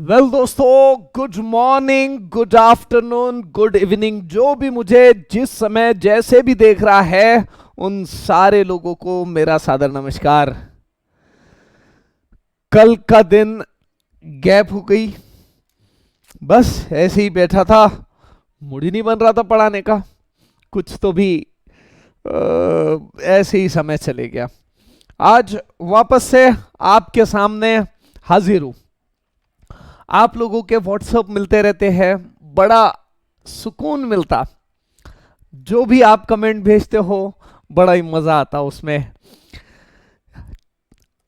Well दोस्तों, good morning, good afternoon, good evening. जो भी मुझे जिस समय जैसे भी देख रहा है उन सारे लोगों को मेरा सादर नमस्कार। कल का दिन गैप हो गई, बस ऐसे ही बैठा था, मूड ही नहीं बन रहा था पढ़ाने का। कुछ तो भी ऐसे ही समय चले गया। आज वापस से आपके सामने हाजिर हूं। आप लोगों के व्हाट्सएप मिलते रहते हैं, बड़ा सुकून मिलता। जो भी आप कमेंट भेजते हो बड़ा ही मजा आता उसमें।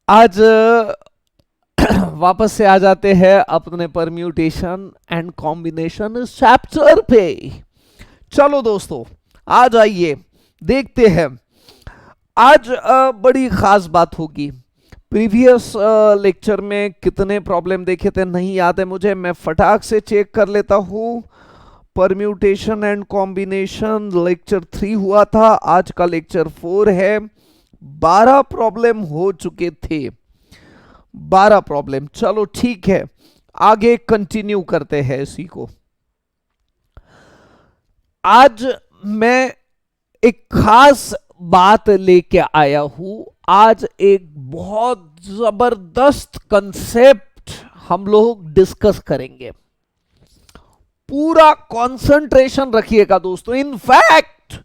आज वापस से आ जाते हैं अपने परम्यूटेशन एंड कॉम्बिनेशन चैप्टर पे। चलो दोस्तों, आ जाइए, देखते हैं। आज बड़ी खास बात होगी। प्रीवियस लेक्चर में कितने प्रॉब्लम देखे थे नहीं याद है मुझे, मैं फटाक से चेक कर लेता हूं। परम्यूटेशन एंड कॉम्बिनेशन लेक्चर 3 हुआ था, आज का लेक्चर 4 है। 12 प्रॉब्लम हो चुके थे, 12 प्रॉब्लम। चलो ठीक है, आगे कंटिन्यू करते हैं इसी को। आज मैं एक खास बात लेके आया हूं। आज एक बहुत जबरदस्त कंसेप्ट हम लोग डिस्कस करेंगे। पूरा कंसंट्रेशन रखिएगा दोस्तों। इनफैक्ट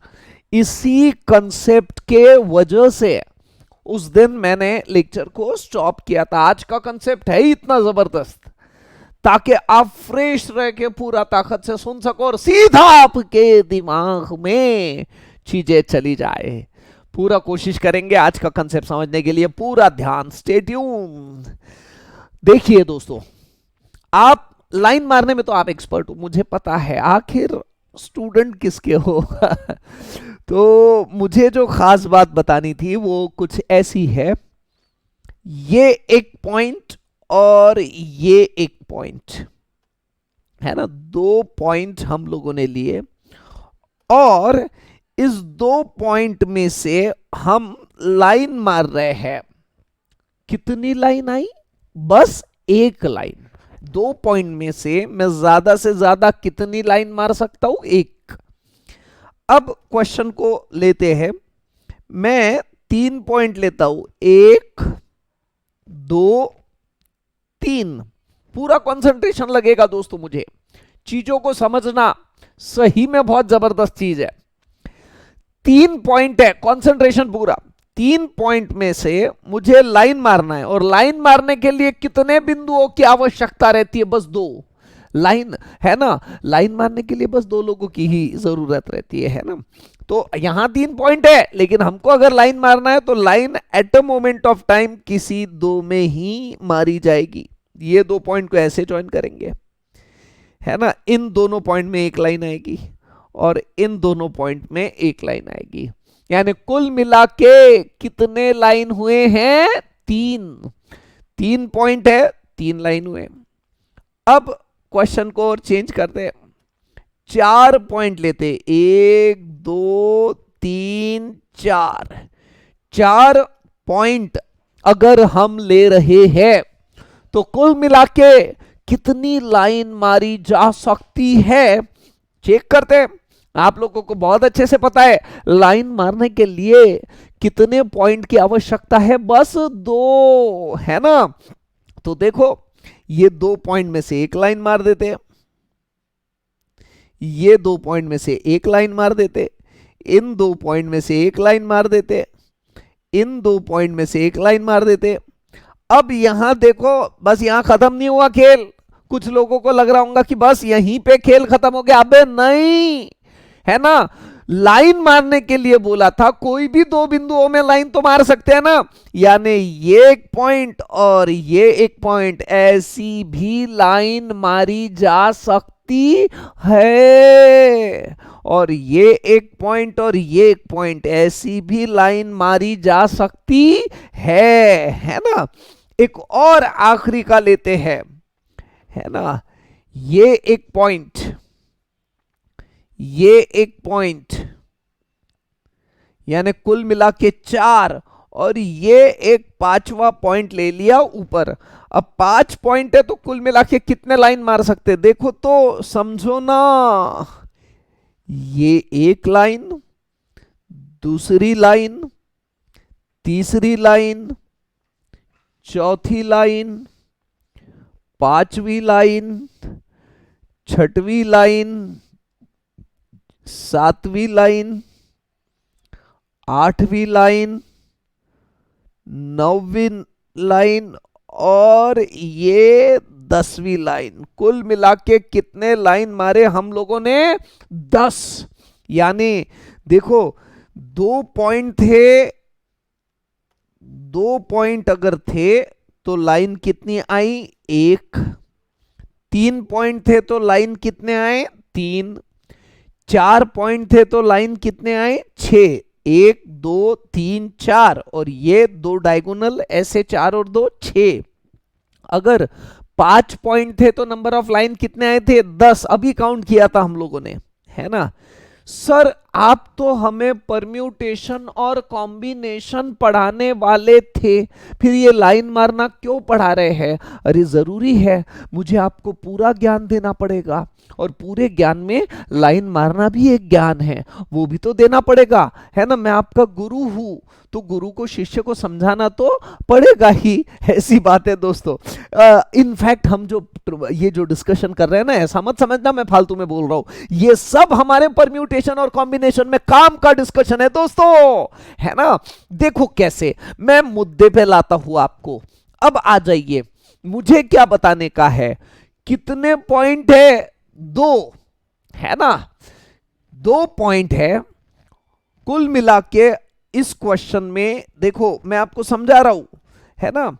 इसी कंसेप्ट के वजह से उस दिन मैंने लेक्चर को स्टॉप किया था। आज का कंसेप्ट है इतना जबरदस्त ताकि आप फ्रेश रह के पूरा ताकत से सुन सको और सीधा आपके दिमाग में चीजें चली जाए। पूरा कोशिश करेंगे आज का कंसेप्ट समझने के लिए, पूरा ध्यान, स्टे ट्यून। देखिए दोस्तों, आप लाइन मारने में तो आप एक्सपर्ट हो, मुझे पता है, आखिर स्टूडेंट किसके हो। तो मुझे जो खास बात बतानी थी वो कुछ ऐसी है। ये एक पॉइंट और ये एक पॉइंट है ना, 2 पॉइंट हम लोगों ने लिए और इस 2 पॉइंट में से हम लाइन मार रहे हैं। कितनी लाइन आई? बस एक लाइन। 2 पॉइंट में से मैं ज्यादा से ज्यादा कितनी लाइन मार सकता हूं? एक। अब क्वेश्चन को लेते हैं। मैं 3 पॉइंट लेता हूं, 1 2 3। पूरा कंसंट्रेशन लगेगा दोस्तों मुझे। चीजों को समझना सही में बहुत जबरदस्त चीज है। 3 पॉइंट है, कंसंट्रेशन पूरा। 3 पॉइंट में से मुझे लाइन मारना है और लाइन मारने के लिए कितने बिंदुओं की आवश्यकता रहती है? बस 2। लाइन है ना, लाइन मारने के लिए बस 2 लोगों की ही जरूरत रहती है ना। तो यहां 3 पॉइंट है, लेकिन हमको अगर लाइन मारना है तो line at a moment of time किसी 2 में ही मारी जाएगी। ये 2 पॉइंट को ऐसे ज्वाइन करेंगे, है ना। इन दोनों पॉइंट में एक लाइन आएगी और इन दोनों पॉइंट में एक लाइन आएगी। यानी कुल मिला के कितने लाइन हुए हैं? 3। 3 पॉइंट है, 3 लाइन हुए। अब क्वेश्चन को और चेंज करते हैं, 4 पॉइंट लेते, 1 2 3 4। 4 पॉइंट अगर हम ले रहे हैं तो कुल मिला के कितनी लाइन मारी जा सकती है? चेक करते हैं। आप लोगों को बहुत अच्छे से पता है लाइन मारने के लिए कितने पॉइंट की आवश्यकता है, बस 2, है ना। तो देखो, ये 2 पॉइंट में से एक लाइन मार देते, ये 2 पॉइंट में से एक लाइन मार देते, इन 2 पॉइंट में से एक लाइन मार देते, इन 2 पॉइंट में से एक लाइन मार देते। अब यहां देखो, बस यहां खत्म नहीं हुआ खेल। कुछ लोगों को लग रहा होगा कि बस यहीं पे खेल खत्म हो गया। अबे नहीं, है ना। लाइन मारने के लिए बोला था, कोई भी 2 बिंदुओं में लाइन तो मार सकते हैं ना। यानी ये एक पॉइंट और ये एक पॉइंट, ऐसी भी लाइन मारी जा सकती है। और ये एक पॉइंट और ये एक पॉइंट, ऐसी भी लाइन मारी जा सकती है ना। एक और आखिरी का लेते हैं, है ना। ये एक पॉइंट, ये एक पॉइंट, यानी कुल मिला के 4, और ये एक 5वां पॉइंट ले लिया ऊपर। अब 5 पॉइंट है तो कुल मिला के कितने लाइन मार सकते हैं? देखो तो समझो ना, ये एक लाइन, दूसरी लाइन, तीसरी लाइन, चौथी लाइन, पांचवी लाइन, छठवीं लाइन, सातवीं लाइन, आठवीं लाइन, नौवीं लाइन और ये 10वीं लाइन। कुल मिला के कितने लाइन मारे हम लोगों ने? 10। यानी देखो 2 पॉइंट थे, 2 पॉइंट अगर थे तो लाइन कितनी आई? 1। 3 पॉइंट थे तो लाइन कितने आए? 3। 4 पॉइंट थे तो लाइन कितने आए? 6। 1 2 3 4 और ये 2 डायगोनल, ऐसे 4 और 2 6। अगर 5 पॉइंट थे तो नंबर ऑफ लाइन कितने आए थे? 10। अभी काउंट किया था हम लोगों ने, है ना। सर आप तो हमें परम्यूटेशन और कॉम्बिनेशन पढ़ाने वाले थे, फिर ये लाइन मारना क्यों पढ़ा रहे हैं? अरे जरूरी है, मुझे आपको पूरा ज्ञान देना पड़ेगा और पूरे ज्ञान में लाइन मारना भी एक ज्ञान है, वो भी तो देना पड़ेगा, है ना। मैं आपका गुरु हूं तो गुरु को शिष्य को समझाना तो पड़ेगा ही, ऐसी बात है दोस्तों। इनफैक्ट हम ये जो डिस्कशन कर रहे हैं ना, ऐसा मत समझना मैं फालतू में बोल रहा हूं, ये सब हमारे परम्यूटेशन और कॉम्बिनेशन में काम का डिस्कशन है दोस्तों, है ना। देखो कैसे मैं मुद्दे पे लाता हूं आपको। अब आ जाइए, मुझे क्या बताने का है? कितने पॉइंट है? 2, है ना। 2 पॉइंट है कुल मिला के इस क्वेश्चन में। देखो मैं आपको समझा रहा हूं, है ना।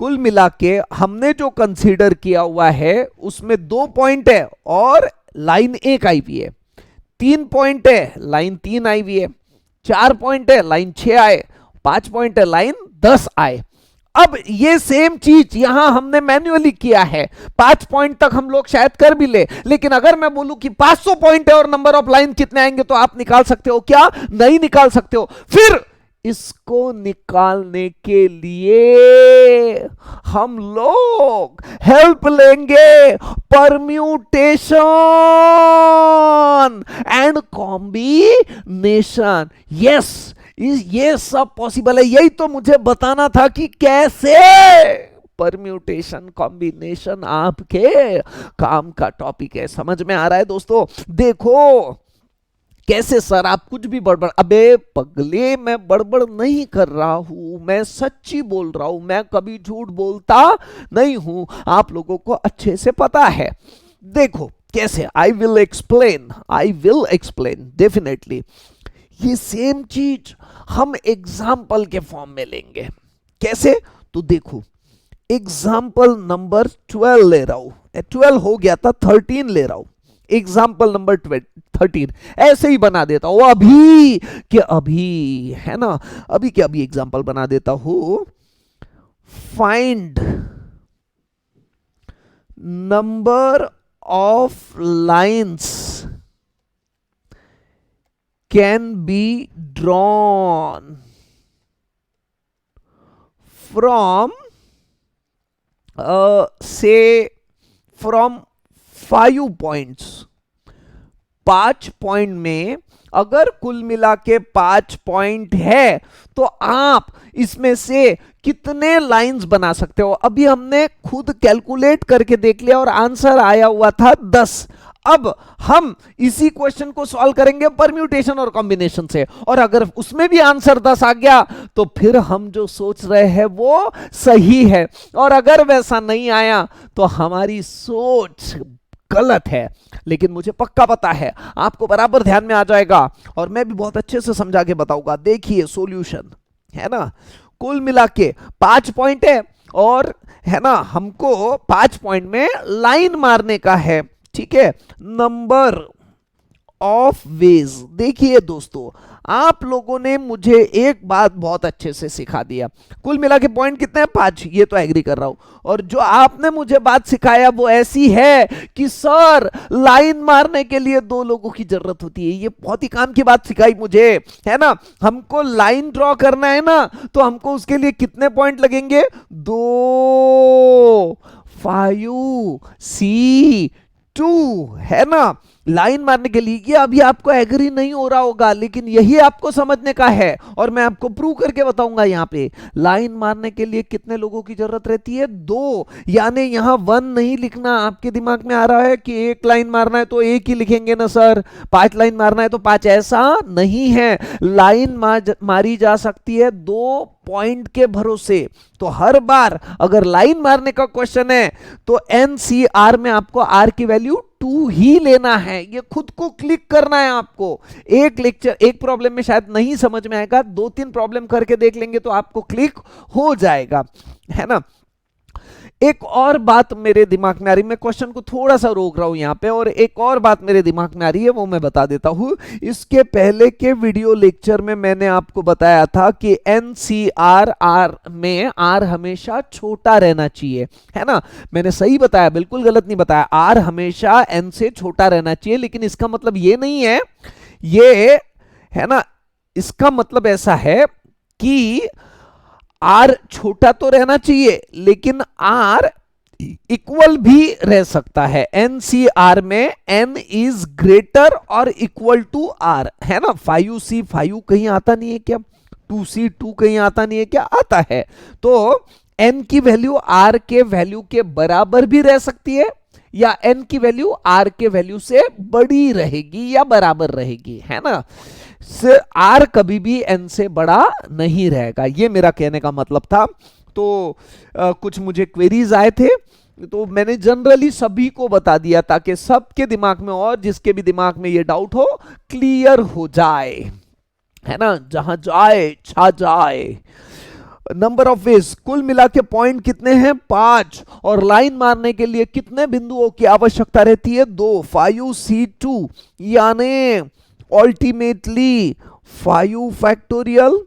कुल मिला के हमने जो कंसीडर किया हुआ है उसमें 2 पॉइंट है और लाइन 1 आई हुई है। 3 पॉइंट है, लाइन 3 आई हुई है। 4 पॉइंट है, लाइन 6 आए। 5 पॉइंट है, लाइन 10 आए। अब ये सेम चीज यहां हमने मैन्युअली किया है। 5 पॉइंट तक हम लोग शायद कर भी ले, लेकिन अगर मैं बोलूं कि 500 पॉइंट है और नंबर ऑफ लाइन कितने आएंगे, तो आप निकाल सकते हो क्या? नहीं निकाल सकते हो। फिर इसको निकालने के लिए हम लोग हेल्प लेंगे परम्यूटेशन एंड कॉम्बिनेशन। यस, ये सब पॉसिबल है। यही तो मुझे बताना था कि कैसे परम्यूटेशन कॉम्बिनेशन आपके काम का टॉपिक है। समझ में आ रहा है दोस्तों? देखो कैसे सर आप कुछ भी बड़बड़। अबे पगले, मैं बड़बड़ नहीं कर रहा हूं, मैं सच्ची बोल रहा हूं, मैं कभी झूठ बोलता नहीं हूं, आप लोगों को अच्छे से पता है। देखो कैसे, आई विल एक्सप्लेन डेफिनेटली। ये सेम चीज हम एग्जाम्पल के फॉर्म में लेंगे। कैसे? तो देखो एग्जाम्पल नंबर 12 ले रहा हूं, 12 हो गया था, 13 ले रहा हूं। एग्जाम्पल नंबर 13 ऐसे ही बना देता हूं अभी के अभी, है ना। अभी के अभी एग्जाम्पल बना देता हूं। Find number of lines can be drawn from say from 5 points। 5 point में अगर कुल मिला के 5 पॉइंट है तो आप इसमें से कितने लाइंस बना सकते हो? अभी हमने खुद कैलकुलेट करके देख लिया और आंसर आया हुआ था 10। अब हम इसी क्वेश्चन को सॉल्व करेंगे परम्यूटेशन और कॉम्बिनेशन से, और अगर उसमें भी आंसर 10 आ गया तो फिर हम जो सोच रहे हैं वो सही है, और अगर वैसा नहीं आया तो हमारी सोच गलत है। लेकिन मुझे पक्का पता है आपको बराबर ध्यान में आ जाएगा और मैं भी बहुत अच्छे से समझा के बताऊंगा। देखिए सॉल्यूशन, है ना। कुल मिला के 5 पॉइंट है और, है ना, हमको 5 पॉइंट में लाइन मारने का है, ठीक है। नंबर ऑफ वेज, देखिए दोस्तों आप लोगों ने मुझे एक बात बहुत अच्छे से सिखा दिया। कुल मिला के पॉइंट कितने हैं? 5। ये तो एग्री कर रहा हूं। और जो आपने मुझे बात सिखाया वो ऐसी है कि सर लाइन मारने के लिए 2 लोगों की जरूरत होती है। ये बहुत ही काम की बात सिखाई मुझे, है ना। हमको लाइन ड्रॉ करना है ना, तो हमको उसके लिए कितने पॉइंट लगेंगे? 2 5C2, है ना। लाइन मारने के लिए, ये अभी आपको एग्री नहीं हो रहा होगा, लेकिन यही आपको समझने का है और मैं आपको प्रूव करके बताऊंगा। यहां पे लाइन मारने के लिए कितने लोगों की जरूरत रहती है? 2। यानी यहां 1 नहीं लिखना। आपके दिमाग में आ रहा है कि 1 लाइन मारना है तो 1 ही लिखेंगे ना सर, 5 लाइन मारना है तो 5। ऐसा नहीं है। लाइन मारी जा सकती है 2 पॉइंट के भरोसे। तो हर बार अगर लाइन मारने का क्वेश्चन है तो एनसीआर में आपको आर की वैल्यू 2 ही लेना है। ये खुद को क्लिक करना है आपको। एक लेक्चर, एक प्रॉब्लम में शायद नहीं समझ में आएगा, 2-3 प्रॉब्लम करके देख लेंगे तो आपको क्लिक हो जाएगा, है ना। एक और बात मेरे दिमाग में आ रही, मैं क्वेश्चन को थोड़ा सा रोक रहा हूं यहां पे, और एक और बात मेरे दिमाग में आ रही है वो मैं बता देता हूं। इसके पहले के वीडियो लेक्चर में मैंने आपको बताया था कि एनसीआर आर में आर हमेशा छोटा रहना चाहिए, है ना। मैंने सही बताया, बिल्कुल गलत नहीं बताया। आर हमेशा एन से छोटा रहना चाहिए, लेकिन इसका मतलब ये नहीं है, ये, है ना, इसका मतलब ऐसा है कि आर छोटा तो रहना चाहिए लेकिन आर इक्वल भी रह सकता है। एनसीआर में एन इज ग्रेटर और इक्वल टू आर, है ना। 5C 5 कहीं आता नहीं है क्या? 2C 2 कहीं आता नहीं है क्या? आता है। तो एन की वैल्यू आर के वैल्यू के बराबर भी रह सकती है, या एन की वैल्यू आर के वैल्यू से बड़ी रहेगी या बराबर रहेगी, है ना। आर कभी भी एन से बड़ा नहीं रहेगा, ये मेरा कहने का मतलब था। तो कुछ मुझे क्वेरीज आए थे, तो मैंने जनरली सभी को बता दिया ताकि सबके दिमाग में और जिसके भी दिमाग में ये डाउट हो क्लियर हो जाए, है ना। जहां जाए छा जाए। नंबर ऑफ वेज, कुल मिला के पॉइंट कितने हैं? 5। और लाइन मारने के लिए कितने बिंदुओं की आवश्यकता रहती है? 2 5C2, यानी ultimately 5 factorial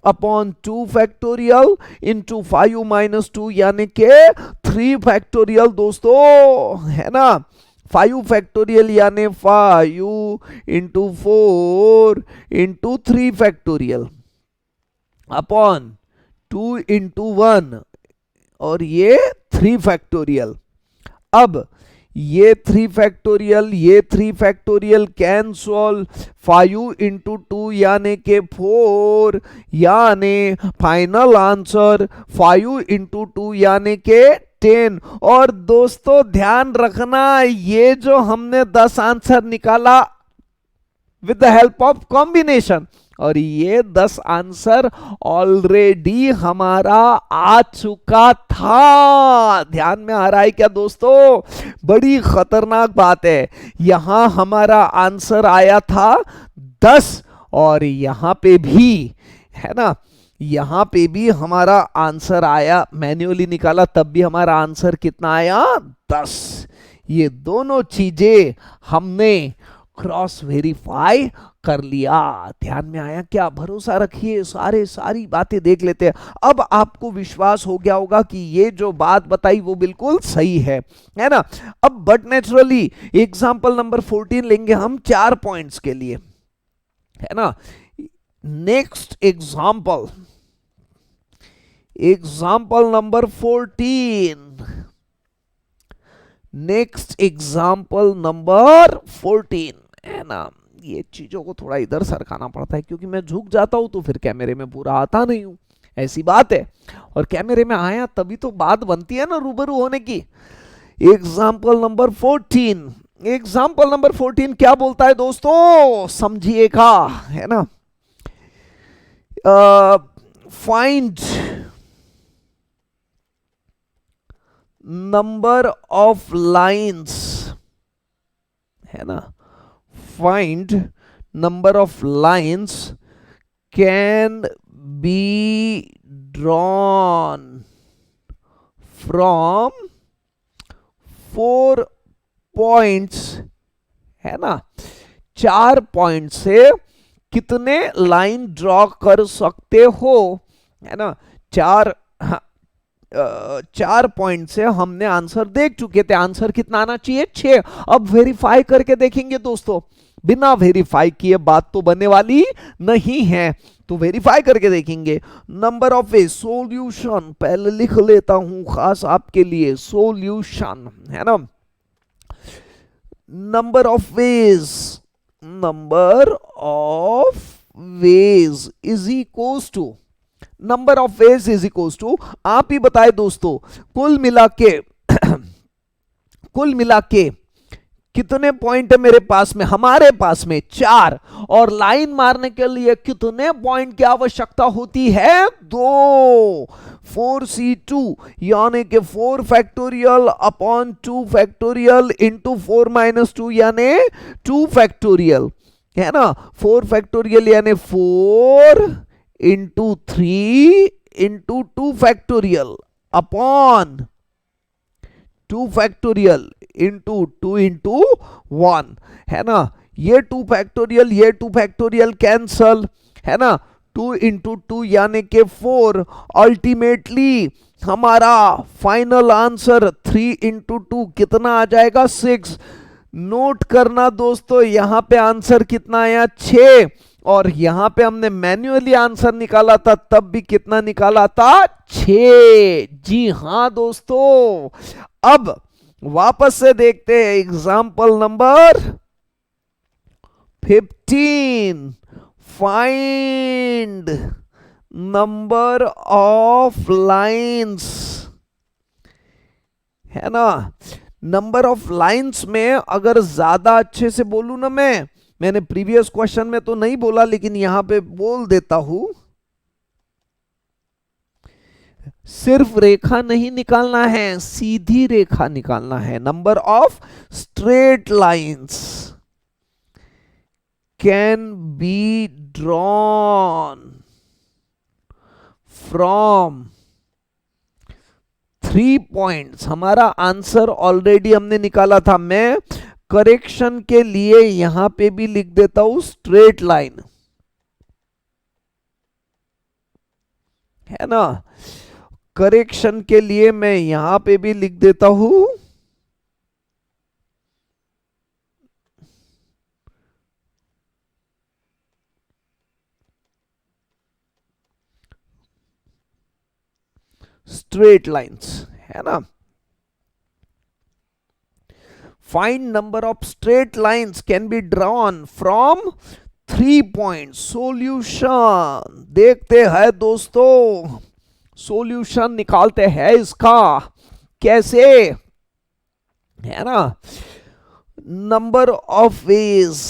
upon 2 factorial into 5 minus 2, यानी के 3 फैक्टोरियल दोस्तों, है ना। 5 फैक्टोरियल यानी 5 into 4 into 3 factorial upon 2 into 1, और ये 3 फैक्टोरियल। अब ये 3 फैक्टोरियल, ये 3 फैक्टोरियल कैंसल, 5 इंटू 2 यानी के 4, यानी फाइनल आंसर 5 इंटू 2 यानी के 10। और दोस्तों ध्यान रखना, ये जो हमने 10 आंसर निकाला with the help of combination, और ये 10 आंसर ऑलरेडी हमारा आ चुका था। ध्यान में आ रहा है क्या दोस्तों? बड़ी खतरनाक बात है। यहां हमारा आंसर आया था 10, और यहां पे भी, है ना, यहां पे भी हमारा आंसर आया, मैन्युअली निकाला तब भी हमारा आंसर कितना आया? 10। ये दोनों चीजें हमने क्रॉस वेरीफाई कर लिया। ध्यान में आया क्या? भरोसा रखिए, सारी बातें देख लेते हैं। अब आपको विश्वास हो गया होगा कि ये जो बात बताई वो बिल्कुल सही है ना। अब बट नेचुरली एग्जांपल नंबर 14 लेंगे हम 4 पॉइंट्स के लिए, है ना। Next example number 14। Next example number 14, है ना। ये चीजों को थोड़ा इधर सरकाना पड़ता है क्योंकि मैं झुक जाता हूं तो फिर कैमरे में पूरा आता नहीं हूं, ऐसी बात है। और कैमरे में आया तभी तो बात बनती है ना रूबरू होने की। एग्जाम्पल नंबर 14, एग्जाम्पल नंबर 14 क्या बोलता है दोस्तों? समझिएगा, है ना। फाइंड नंबर ऑफ लाइंस, है ना। Find number of lines can be drawn from 4 points, है ना। 4 पॉइंट से कितने लाइन ड्रॉ कर सकते हो, है ना। चार, चार पॉइंट से हमने आंसर देख चुके थे, आंसर कितना आना चाहिए, 6। अब वेरीफाई करके देखेंगे दोस्तों, बिना वेरीफाई किए बात तो बनने वाली नहीं है, तो वेरीफाई करके देखेंगे। नंबर ऑफ वे, सॉल्यूशन पहले लिख लेता हूं खास आपके लिए, सॉल्यूशन, है ना। Number of ways, number of ways is equals to, number of ways is equals to, आप ही बताए दोस्तों, कुल मिला के कुल मिला के कितने पॉइंट है मेरे पास में, हमारे पास में 4, और लाइन मारने के लिए कितने पॉइंट की आवश्यकता होती है, 2। 4c2 यानी कि 4 factorial upon 2 factorial into 4 minus 2 यानी 2 फैक्टोरियल, है ना। 4 फैक्टोरियल यानी 4 into 3 into 2 factorial upon 2 factorial into 2 into 1, है ना। ये 2 फैक्टोरियल कैंसल, है ना। 2 इंटू 2 यानी के 4, अल्टीमेटली हमारा फाइनल आंसर 3 इंटू 2 कितना आ जाएगा, 6। नोट करना दोस्तों, यहां पे आंसर कितना आया, 6, और यहां पे हमने मैन्युअली आंसर निकाला था, तब भी कितना निकाला था, 6। जी हां दोस्तों। अब वापस से देखते हैं example number 15, find number of lines, है ना। नंबर ऑफ लाइंस में अगर ज्यादा अच्छे से बोलूं ना, मैंने प्रीवियस क्वेश्चन में तो नहीं बोला, लेकिन यहां पे बोल देता हूं, सिर्फ रेखा नहीं निकालना है, सीधी रेखा निकालना है। Number of straight lines can be drawn from 3 points, हमारा आंसर ऑलरेडी हमने निकाला था। मैं करेक्शन के लिए यहां पे भी लिख देता हूं स्ट्रेट लाइन, है ना। करेक्शन के लिए मैं यहां पे भी लिख देता हूं स्ट्रेट लाइंस, है ना। Find number of straight lines can be drawn from 3 points. Solution देखते हैं दोस्तों, सॉल्यूशन निकालते हैं इसका, कैसे, है ना। Number of ways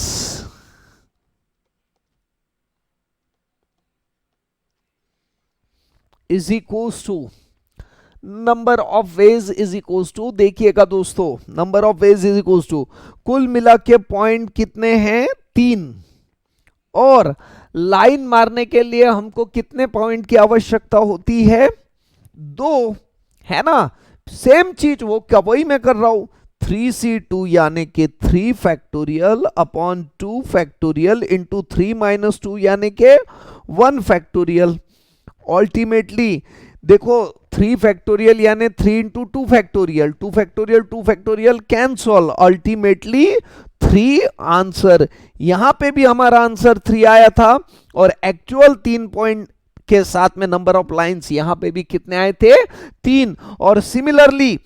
is equals to, number of ways is equals to, देखिएगा दोस्तों, number of ways is equals to, कुल मिला के पॉइंट कितने हैं, 3, और लाइन मारने के लिए हमको कितने पॉइंट की आवश्यकता होती है, 2, है ना। सेम चीज वो क्या वही मैं कर रहा हूं, 3c2 यानी कि 3 factorial upon 2 factorial into 3 minus 2 यानी कि 1 फैक्टोरियल। अल्टीमेटली देखो 3 फैक्टोरियल यानी 3 into 2 factorial, 2 factorial cancel, ultimately 3 answer. यहां पे भी हमारा आंसर 3 आया था, और एक्चुअल 3 पॉइंट के साथ में नंबर ऑफ लाइंस यहां पे भी कितने आए थे, 3। और सिमिलरली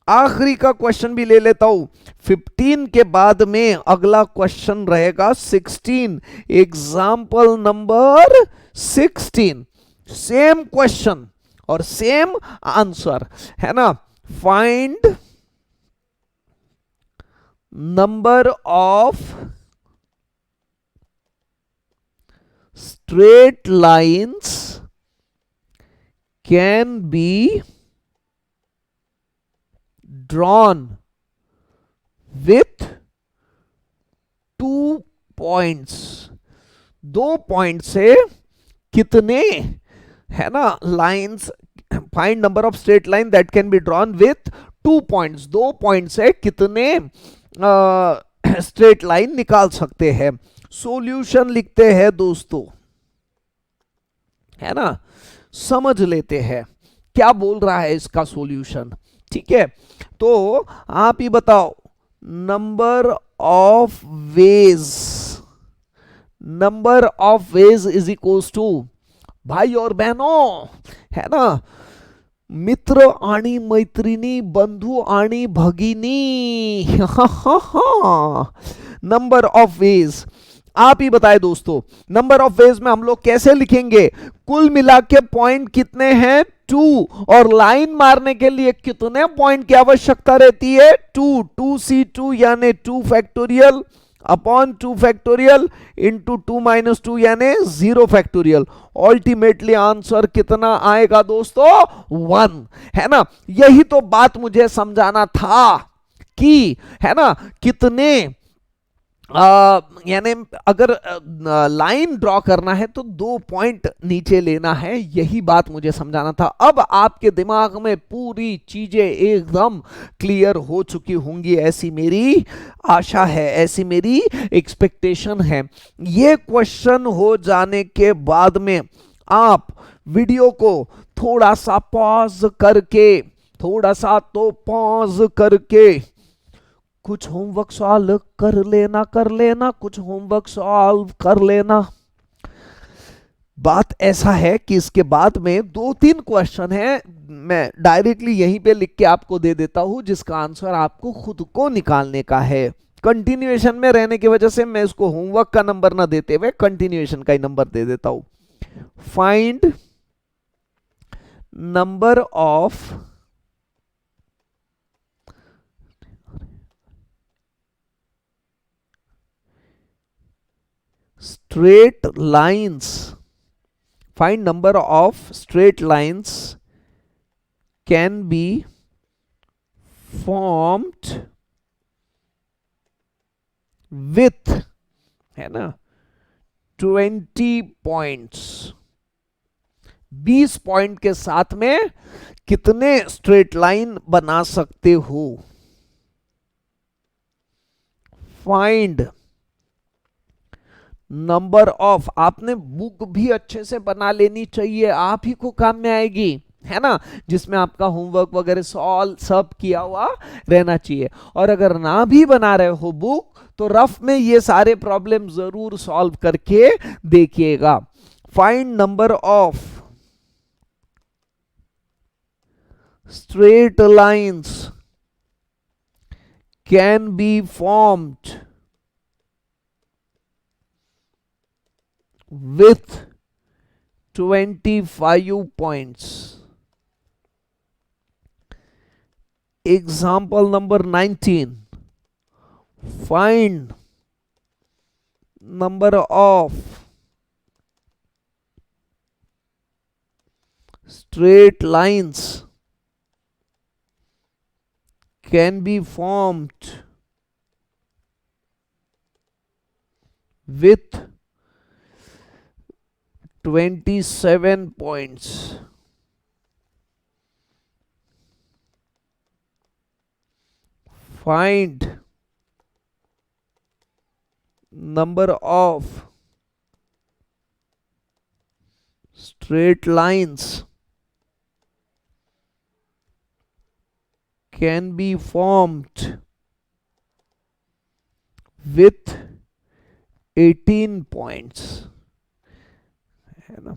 आखिरी का क्वेश्चन भी ले लेता हूं, 15 के बाद में अगला क्वेश्चन रहेगा 16, एग्जाम्पल नंबर 16, सेम क्वेश्चन और सेम आंसर, है ना। Find number of straight lines can be drawn with 2 points, 2 point से कितने, है ना, lines. Find number of straight line that can be drawn with 2 points, 2 point से कितने स्ट्रेट लाइन निकाल सकते हैं। सॉल्यूशन लिखते हैं दोस्तों, है ना, समझ लेते हैं क्या बोल रहा है इसका सॉल्यूशन। ठीक है, तो आप ही बताओ, number of ways, number of ways is equals to, भाई और बहनों, है ना, मित्र आणि मैत्रिणी, बंधु आणि भगिनी, नंबर ऑफ वेज। आप ही बताए दोस्तों, नंबर ऑफ वेज में हम लोग कैसे लिखेंगे, कुल मिला के पॉइंट कितने हैं, 2, और लाइन मारने के लिए कितने पॉइंट की आवश्यकता रहती है, 2, 2c2 यानी 2 factorial upon 2 factorial into 2 minus 2 यानी 0 फैक्टोरियल। अल्टीमेटली आंसर कितना आएगा दोस्तों, 1, है ना। यही तो बात मुझे समझाना था कि, है ना, कितने यानी अगर लाइन ड्रॉ करना है तो 2 पॉइंट नीचे लेना है, यही बात मुझे समझाना था। अब आपके दिमाग में पूरी चीजें एकदम क्लियर हो चुकी होंगी, ऐसी मेरी आशा है, ऐसी मेरी एक्सपेक्टेशन है। ये क्वेश्चन हो जाने के बाद में आप वीडियो को थोड़ा सा पॉज करके, थोड़ा सा तो पॉज करके कुछ होमवर्क सॉल्व कर लेना, कुछ होमवर्क सॉल्व कर लेना। बात ऐसा है कि इसके बाद में 2-3 क्वेश्चन है, मैं डायरेक्टली यहीं पे लिख के आपको दे देता हूं, जिसका आंसर आपको खुद को निकालने का है। कंटिन्यूएशन में रहने की वजह से मैं इसको होमवर्क का नंबर ना देते हुए कंटिन्यूएशन का ही नंबर दे देता हूं। Find number of straight lines, find number of straight lines can be formed with, है ना, 20 points, 20 पॉइंट के साथ में कितने स्ट्रेट लाइन बना सकते हो। फाइंड नंबर ऑफ, आपने बुक भी अच्छे से बना लेनी चाहिए, आप ही को काम में आएगी, है ना, जिसमें आपका होमवर्क वगैरह सॉल्व सब किया हुआ रहना चाहिए। और अगर ना भी बना रहे हो बुक, तो रफ में ये सारे प्रॉब्लम जरूर सॉल्व करके देखिएगा। Find number of straight lines can be formed with 25 points. Example number 19. Find number of straight lines can be formed with 27 points. Find number of straight lines can be formed with 18 points, है ना।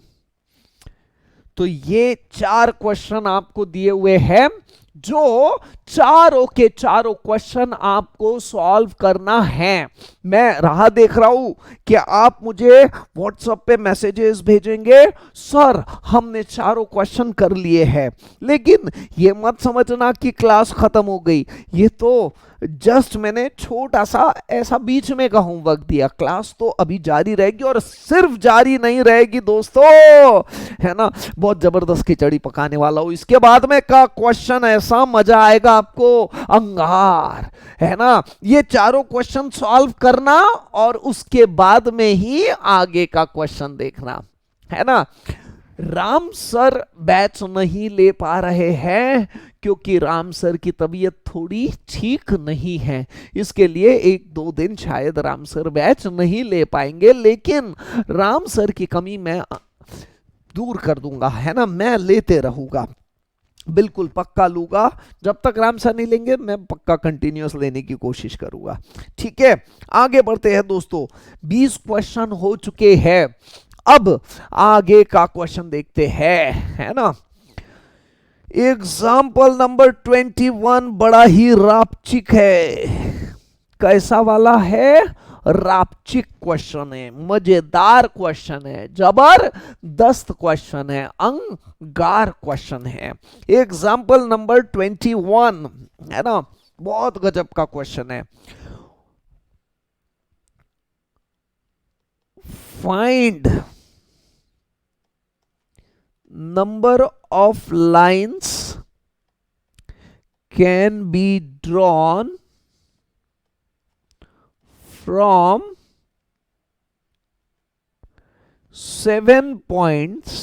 तो ये 4 question आपको दिए हुए हैं, जो चारों के चारों क्वेश्चन आपको सॉल्व करना है। मैं राह देख रहा हूं कि आप मुझे व्हाट्सएप पे मैसेजेस भेजेंगे, सर हमने चारों क्वेश्चन कर लिए हैं। लेकिन ये मत समझना कि क्लास खत्म हो गई, ये तो जस्ट मैंने छोटा सा ऐसा बीच में का होमवर्क दिया, क्लास तो अभी जारी रहेगी, और सिर्फ जारी नहीं रहेगी दोस्तों, है ना, बहुत जबरदस्त खिचड़ी पकाने वाला हूं। इसके बाद में का क्वेश्चन ऐसा मजा आएगा आपको, अंगार, है ना। ये चारों क्वेश्चन सॉल्व करना और उसके बाद में ही आगे का क्वेश्चन देखना, है ना। राम सर बैच नहीं ले पा रहे हैं क्योंकि राम सर की तबीयत थोड़ी ठीक नहीं है। इसके लिए एक दो दिन शायद राम सर बैच नहीं ले पाएंगे, लेकिन राम सर की कमी मैं दूर कर दूंगा, है ना, मैं लेते रहूंगा, बिल्कुल पक्का लूंगा। जब तक राम सर नहीं लेंगे मैं पक्का कंटिन्यूअस लेने की कोशिश करूंगा। ठीक है, आगे बढ़ते हैं दोस्तों। 20 क्वेश्चन हो चुके हैं, अब आगे का क्वेश्चन देखते हैं, है ना। एग्जाम्पल नंबर 21 बड़ा ही रापचिक है। कैसा वाला है? रापचिक क्वेश्चन है, मजेदार क्वेश्चन है, जबरदस्त क्वेश्चन है, अंगार क्वेश्चन है। एग्जाम्पल नंबर 21, है ना, बहुत गजब का क्वेश्चन है। Find number of lines can be drawn from 7 points।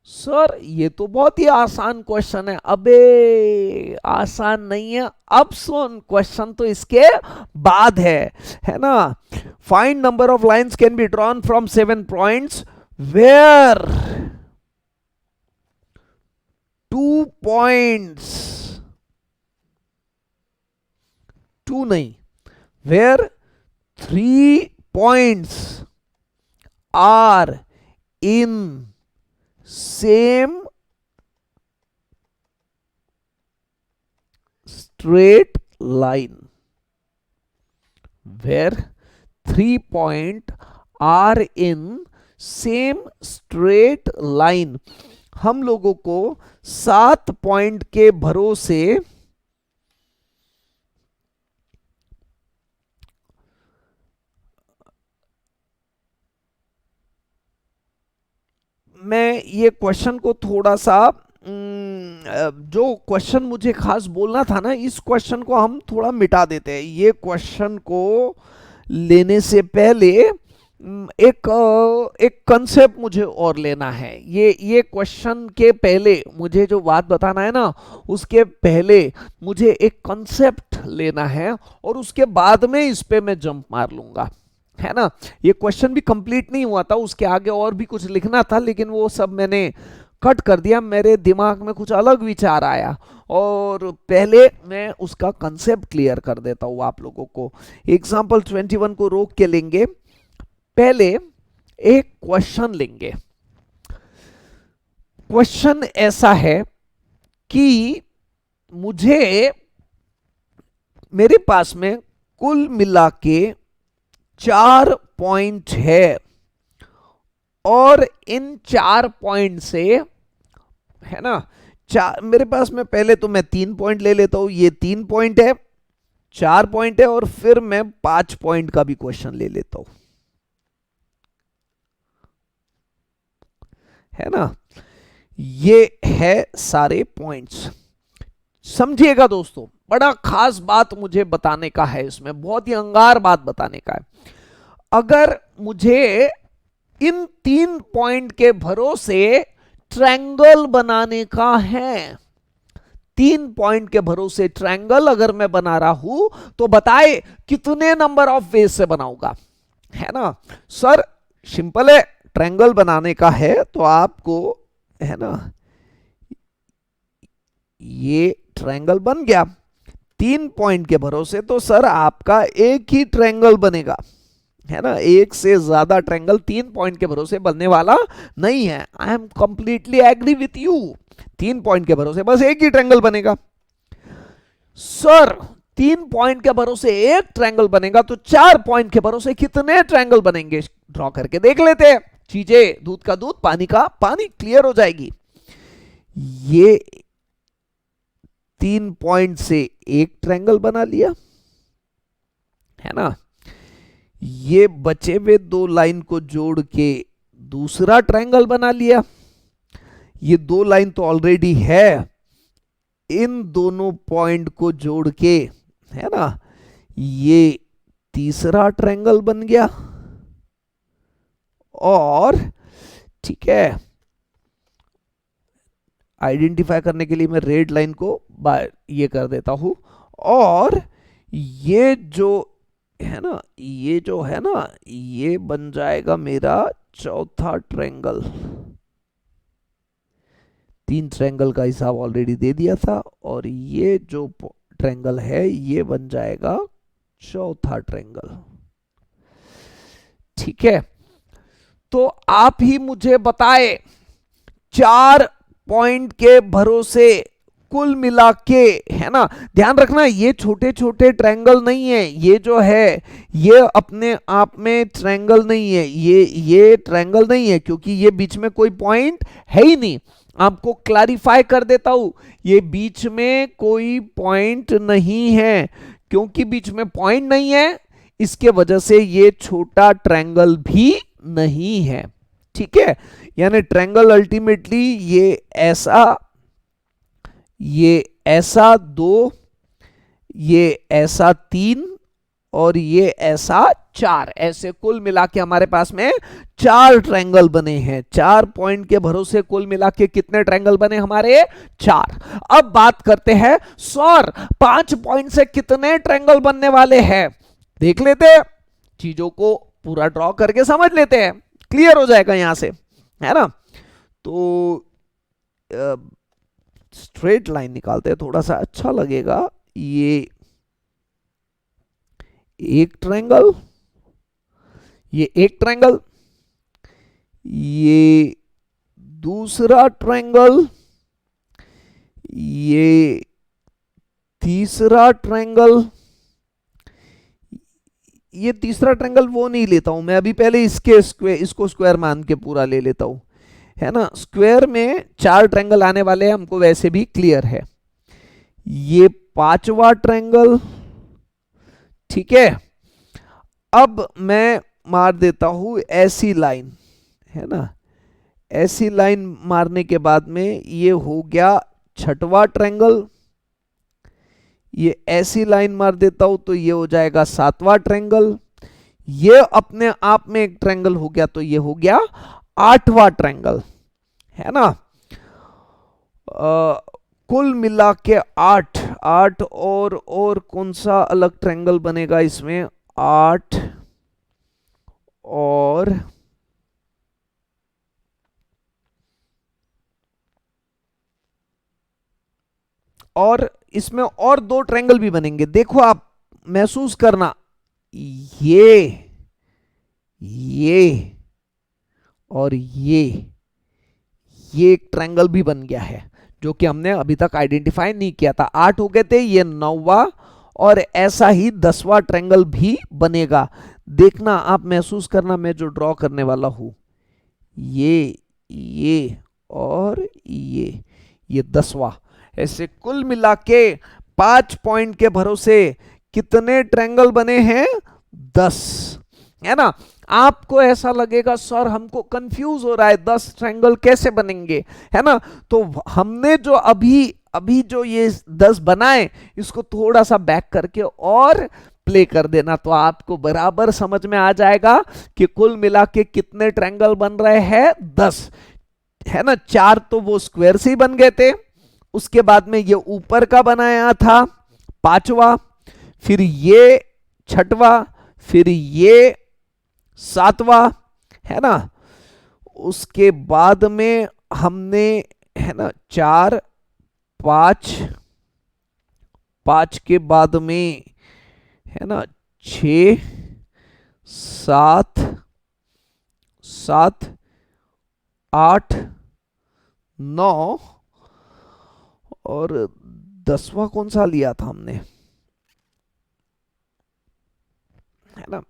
Sir ये तो बहुत ही आसान क्वेश्चन है। अबे आसान नहीं है, अब सुन, क्वेश्चन तो इसके बाद है ना। Find number of lines can be drawn from 7 points where 2 points, 2 नहीं, where 3 points are in same straight line, where 3 point are in same straight line। हम लोगों को 7 पॉइंट के भरोसे मैं ये क्वेश्चन को थोड़ा सा जो क्वेश्चन मुझे खास बोलना था ना, इस क्वेश्चन को हम थोड़ा मिटा देते हैं। ये क्वेश्चन को लेने से पहले एक कंसेप्ट मुझे और लेना है। ये क्वेश्चन के पहले मुझे जो बात बताना है ना, उसके पहले मुझे एक कंसेप्ट लेना है और उसके बाद में इस पे मैं जंप मार लूंगा, है ना। ये क्वेश्चन भी कंप्लीट नहीं हुआ था, उसके आगे और भी कुछ लिखना था, लेकिन वो सब मैंने कट कर दिया। मेरे दिमाग में कुछ अलग विचार आया और पहले मैं उसका कंसेप्ट क्लियर कर देता हूँ आप लोगों को। एग्जाम्पल 21 को रोक के लेंगे, पहले एक क्वेश्चन लेंगे। क्वेश्चन ऐसा है कि मुझे, मेरे पास में कुल मिला के 4 पॉइंट है और इन 4 पॉइंट से, है ना, मेरे पास में पहले तो मैं 3 पॉइंट ले लेता हूं। ये 3 पॉइंट है, 4 पॉइंट है और फिर मैं 5 पॉइंट का भी क्वेश्चन ले लेता हूं, है ना। ये है सारे पॉइंट्स। समझिएगा दोस्तों, बड़ा खास बात मुझे बताने का है, इसमें बहुत ही अंगार बात बताने का है। अगर मुझे इन 3 पॉइंट के भरोसे ट्रायंगल बनाने का है, 3 पॉइंट के भरोसे ट्रायंगल अगर मैं बना रहा हूं तो बताए कितने नंबर ऑफ वेज से बनाऊंगा, है ना। सर सिंपल है, ट्रायंगल बनाने का है तो आपको, है ना, ये ट्रायंगल बन गया 3 पॉइंट के भरोसे, तो सर आपका एक ही ट्रायंगल बनेगा, है ना। एक से ज्यादा ट्रायंगल 3 पॉइंट के भरोसे बनने वाला नहीं है। I am completely agree with you, 3 point के भरोसे बस एक ही ट्रायंगल बनेगा। सर 3 पॉइंट के भरोसे एक ट्रायंगल बनेगा तो 4 पॉइंट के भरोसे कितने ट्रायंगल बनेंगे? ड्रॉ करके देख लेते हैं, चीजें दूध का दूध पानी का पानी, क्लियर हो जाएगी। ये 3 पॉइंट से एक ट्रायंगल बना लिया, है ना। ये बचे हुए 2 लाइन को जोड़ के दूसरा ट्रायंगल बना लिया। ये 2 लाइन तो ऑलरेडी है, इन दोनों पॉइंट को जोड़ के, है ना, ये तीसरा ट्रायंगल बन गया। और ठीक है, आइडेंटिफाई करने के लिए मैं रेड लाइन को ये कर देता हूं। और ये जो है ना, ये जो है ना, ये बन जाएगा मेरा चौथा ट्रायंगल। 3 ट्रायंगल का हिसाब ऑलरेडी दे दिया था, और ये जो ट्रायंगल है ये बन जाएगा चौथा ट्रायंगल। ठीक है, तो आप ही मुझे बताए 4 पॉइंट के भरोसे कुल मिला के, है ना, ध्यान रखना ये छोटे छोटे ट्रायंगल नहीं है, ये जो है ये अपने आप में ट्रायंगल नहीं है, ये ट्रायंगल नहीं है क्योंकि ये बीच में कोई पॉइंट है ही नहीं। आपको क्लैरिफाई कर देता हूं, ये बीच में कोई पॉइंट नहीं है, क्योंकि बीच में पॉइंट नहीं है इसके वजह से ये छोटा ट्रायंगल भी नहीं है। ठीक है, यानी ट्रायंगल अल्टीमेटली ये ऐसा 2, ये ऐसा 3 और ये ऐसा 4, ऐसे कुल मिला के हमारे पास में 4 ट्रायंगल बने हैं। 4 पॉइंट के भरोसे कुल मिला के कितने ट्रायंगल बने हमारे? 4। अब बात करते हैं सर 5 पॉइंट से कितने ट्रायंगल बनने वाले हैं, देख लेते हैं, चीजों को पूरा ड्रॉ करके समझ लेते हैं, क्लियर हो जाएगा यहां से, है ना। तो स्ट्रेट लाइन निकालते हैं, थोड़ा सा अच्छा लगेगा। ये एक ट्रायंगल, ये एक ट्रायंगल, ये दूसरा ट्रायंगल, ये तीसरा ट्रायंगल, ये तीसरा ट्रायंगल वो नहीं लेता हूं मैं अभी, पहले इसको स्क्वायर मान के पूरा ले लेता हूं, है ना। स्क्वायर में 4 ट्रायंगल आने वाले हैं, हमको वैसे भी क्लियर है। ये 5वां ट्रायंगल, ठीक है। अब मैं मार देता हूं ऐसी लाइन, है ना, ऐसी लाइन मारने के बाद में ये हो गया 6वां ट्रायंगल। ये ऐसी लाइन मार देता हूं तो ये हो जाएगा 7वां ट्रायंगल। ये अपने आप में एक ट्रायंगल हो गया तो ये हो गया 8वां ट्रायंगल, है ना। कुल मिला के 8 और कौन सा अलग ट्रायंगल बनेगा इसमें? 8 और इसमें और 2 ट्रायंगल भी बनेंगे, देखो आप महसूस करना, ये और ये एक ट्रायंगल भी बन गया है जो कि हमने अभी तक आइडेंटिफाई नहीं किया था। 8 हो गए थे, ये 9वां, और ऐसा ही 10वां ट्रायंगल भी बनेगा। देखना आप महसूस करना, मैं जो ड्रॉ करने वाला हूं ये और ये 10वां, ऐसे कुल मिला के 5 पॉइंट के भरोसे कितने ट्रायंगल बने हैं? 10, है ना। आपको ऐसा लगेगा सर हमको कंफ्यूज हो रहा है, 10 ट्रायंगल कैसे बनेंगे, है ना। तो हमने जो अभी जो ये 10 बनाए, इसको थोड़ा सा बैक करके और प्ले कर देना तो आपको बराबर समझ में आ जाएगा कि कुल मिला के कितने ट्रायंगल बन रहे हैं? 10, है ना। 4 तो वो स्क्वायर से ही बन गए थे, उसके बाद में ये ऊपर का बनाया था 5वां, फिर ये 6वां, फिर ये 7वां, है ना। उसके बाद में हमने, है ना, 4 5 के बाद में, है ना, 6 7 8 9 और 10वां कौन सा लिया था हमने, है ना।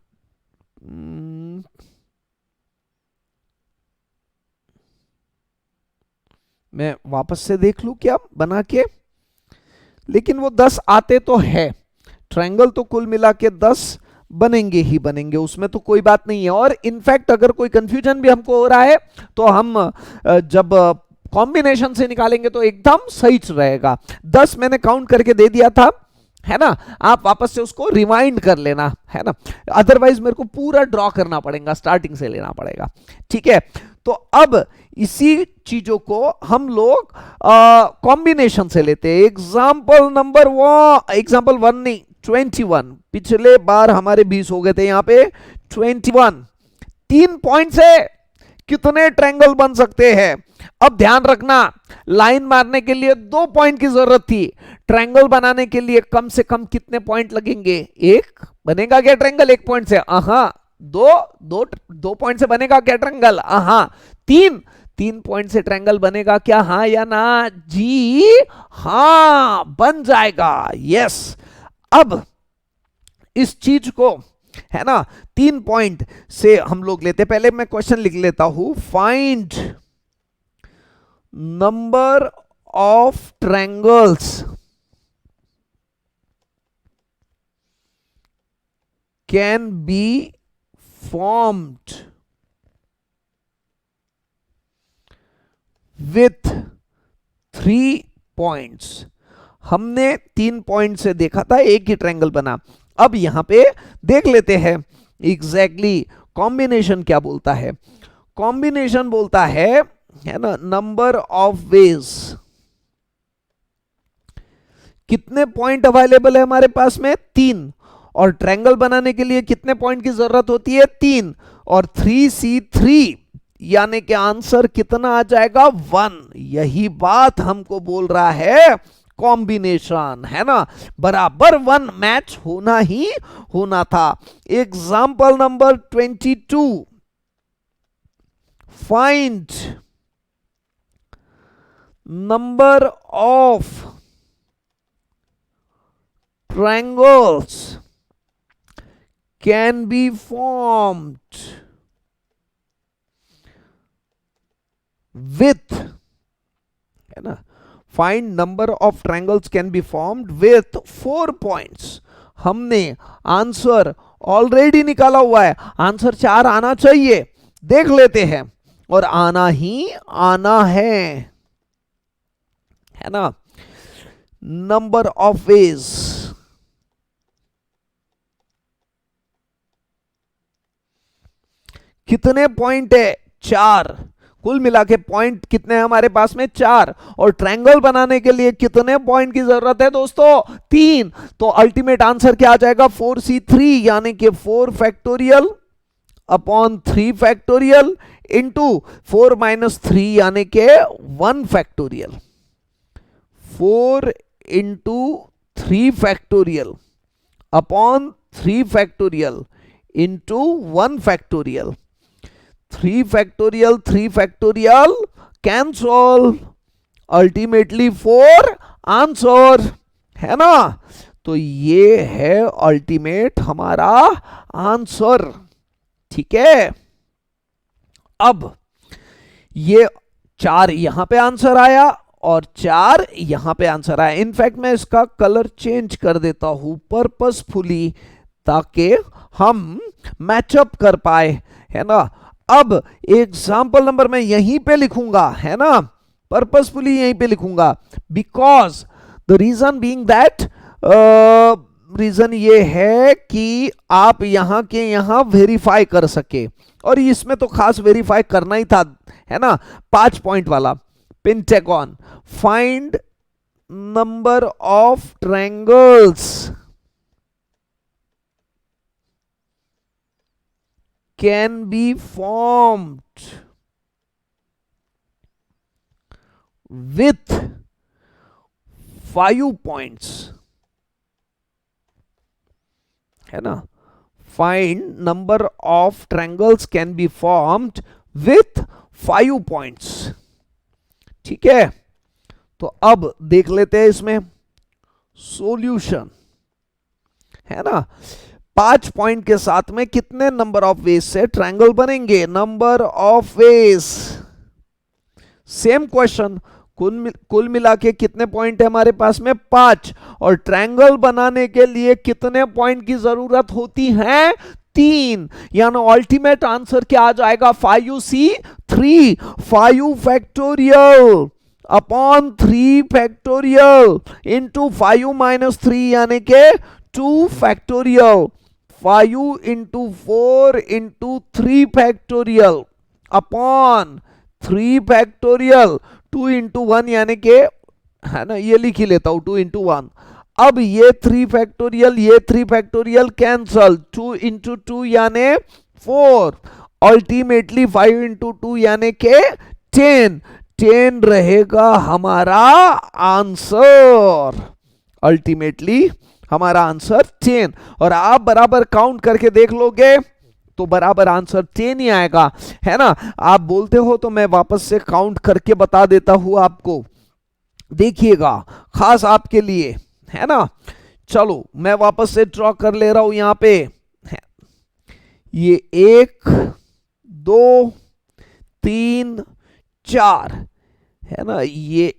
मैं वापस से देख लूं क्या बना के, लेकिन वो 10 आते तो है, ट्रायंगल तो कुल मिला के 10 बनेंगे ही बनेंगे, उसमें तो कोई बात नहीं है। और इनफैक्ट अगर कोई कंफ्यूजन भी हमको हो रहा है तो हम जब कॉम्बिनेशन से निकालेंगे तो एकदम सही रहेगा। 10 मैंने काउंट करके दे दिया था, है ना। आप वापस से उसको रिवाइंड कर लेना, है ना, अदरवाइज मेरे को पूरा ड्रॉ करना पड़ेगा, स्टार्टिंग से लेना पड़ेगा। ठीक है, तो अब इसी चीजों को हम लोग कॉम्बिनेशन से लेते हैं। एग्जाम्पल वन नहीं, 21। पिछले बार हमारे 20 हो गए थे, यहां पे 21। 3 पॉइंट से कितने ट्रायंगल बन सकते हैं? अब ध्यान रखना, लाइन मारने के लिए 2 पॉइंट की जरूरत थी, ट्रायंगल बनाने के लिए कम से कम कितने पॉइंट लगेंगे? एक बनेगा क्या ट्रायंगल 1 पॉइंट से? दो पॉइंट से बनेगा क्या ट्रायंगल? तीन पॉइंट से ट्रायंगल बनेगा क्या? हाँ या ना जी? हाँ, बन जाएगा। यस। अब इस चीज को, है ना, 3 पॉइंट से हम लोग लेते। पहले मैं क्वेश्चन लिख लेता हूं। Find number of triangles can be formed with 3 points. हमने 3 पॉइंट से देखा था, एक ही ट्रायंगल बना। अब यहां पे देख लेते हैं एग्जैक्टली कॉम्बिनेशन क्या बोलता है। कॉम्बिनेशन बोलता है ना, नंबर ऑफ वेज। कितने पॉइंट अवेलेबल है हमारे पास में? 3। और ट्रायंगल बनाने के लिए कितने पॉइंट की जरूरत होती है? 3। और 3C3 यानी कि आंसर कितना आ जाएगा? 1। यही बात हमको बोल रहा है कॉम्बिनेशन, है ना, बराबर 1 मैच होना ही होना था। Example number 22। Find number of triangles can be formed with, है ना, find number of triangles can be formed with 4 points. हमने आंसर ऑलरेडी निकाला हुआ है, आंसर 4 आना चाहिए। देख लेते हैं, और आना ही आना है ना। नंबर ऑफ वेज, कितने पॉइंट है? 4। कुल मिला के पॉइंट कितने हैं हमारे पास में? 4। और ट्रायंगल बनाने के लिए कितने पॉइंट की जरूरत है दोस्तों? 3। तो अल्टीमेट आंसर क्या आ जाएगा? 4C3 यानी कि 4 factorial upon 3 factorial into 4 minus 3 यानी कि 1 factorial. 4 into 3 factorial upon 3 factorial into 1 factorial. 3 factorial cancel, ultimately 4 answer, है ना। तो ये है अल्टीमेट हमारा आंसर, ठीक है। अब ये 4 यहां पे आंसर आया और 4 यहां पे आंसर आया। इनफैक्ट मैं इसका कलर चेंज कर देता हूं पर्पसफुली, ताकि हम मैचअप कर पाए, है ना। अब एग्जाम्पल नंबर मैं यहीं पे लिखूंगा, है ना, पर्पसफुली यहीं पे लिखूंगा, because the reason being that, reason ये है कि आप यहां के यहां वेरीफाई कर सके, और इसमें तो खास वेरीफाई करना ही था, है ना। 5 पॉइंट वाला pentagon. Find number of triangles can be formed with 5 points, है ना। Find number of triangles can be formed with 5 points, ठीक है। तो अब देख लेते हैं इसमें सॉल्यूशन, है ना। 5 पॉइंट के साथ में कितने नंबर ऑफ वेज से ट्रायंगल बनेंगे? Number of veg, same question, कुल मिला के कितने पॉइंट है हमारे पास में? 5। और ट्रायंगल बनाने के लिए कितने पॉइंट की जरूरत होती है? 3। यानी अल्टीमेट आंसर क्या आ जाएगा? 5C3, 5 factorial upon 3 factorial into 5 minus 3 यानी के 2 factorial. 5 into 4 into 3 factorial upon 3 factorial 2 into 1 यानी के, है ना, ये लिख ही लेता हूं 2 into 1। अब ये 3 फैक्टोरियल, ये 3 फैक्टोरियल कैंसल, 2 into 2 यानी 4, अल्टीमेटली 5 into 2 यानी के 10, 10 रहेगा हमारा आंसर, अल्टीमेटली हमारा आंसर 10। और आप बराबर काउंट करके देख लोगे तो बराबर आंसर 10 ही आएगा, है ना। आप बोलते हो तो मैं वापस से काउंट करके बता देता हूं आपको, देखिएगा, खास आपके लिए, है ना। चलो मैं वापस से ड्रॉ कर ले रहा हूं यहां पे, ये 1 2 3 4, है ना, ये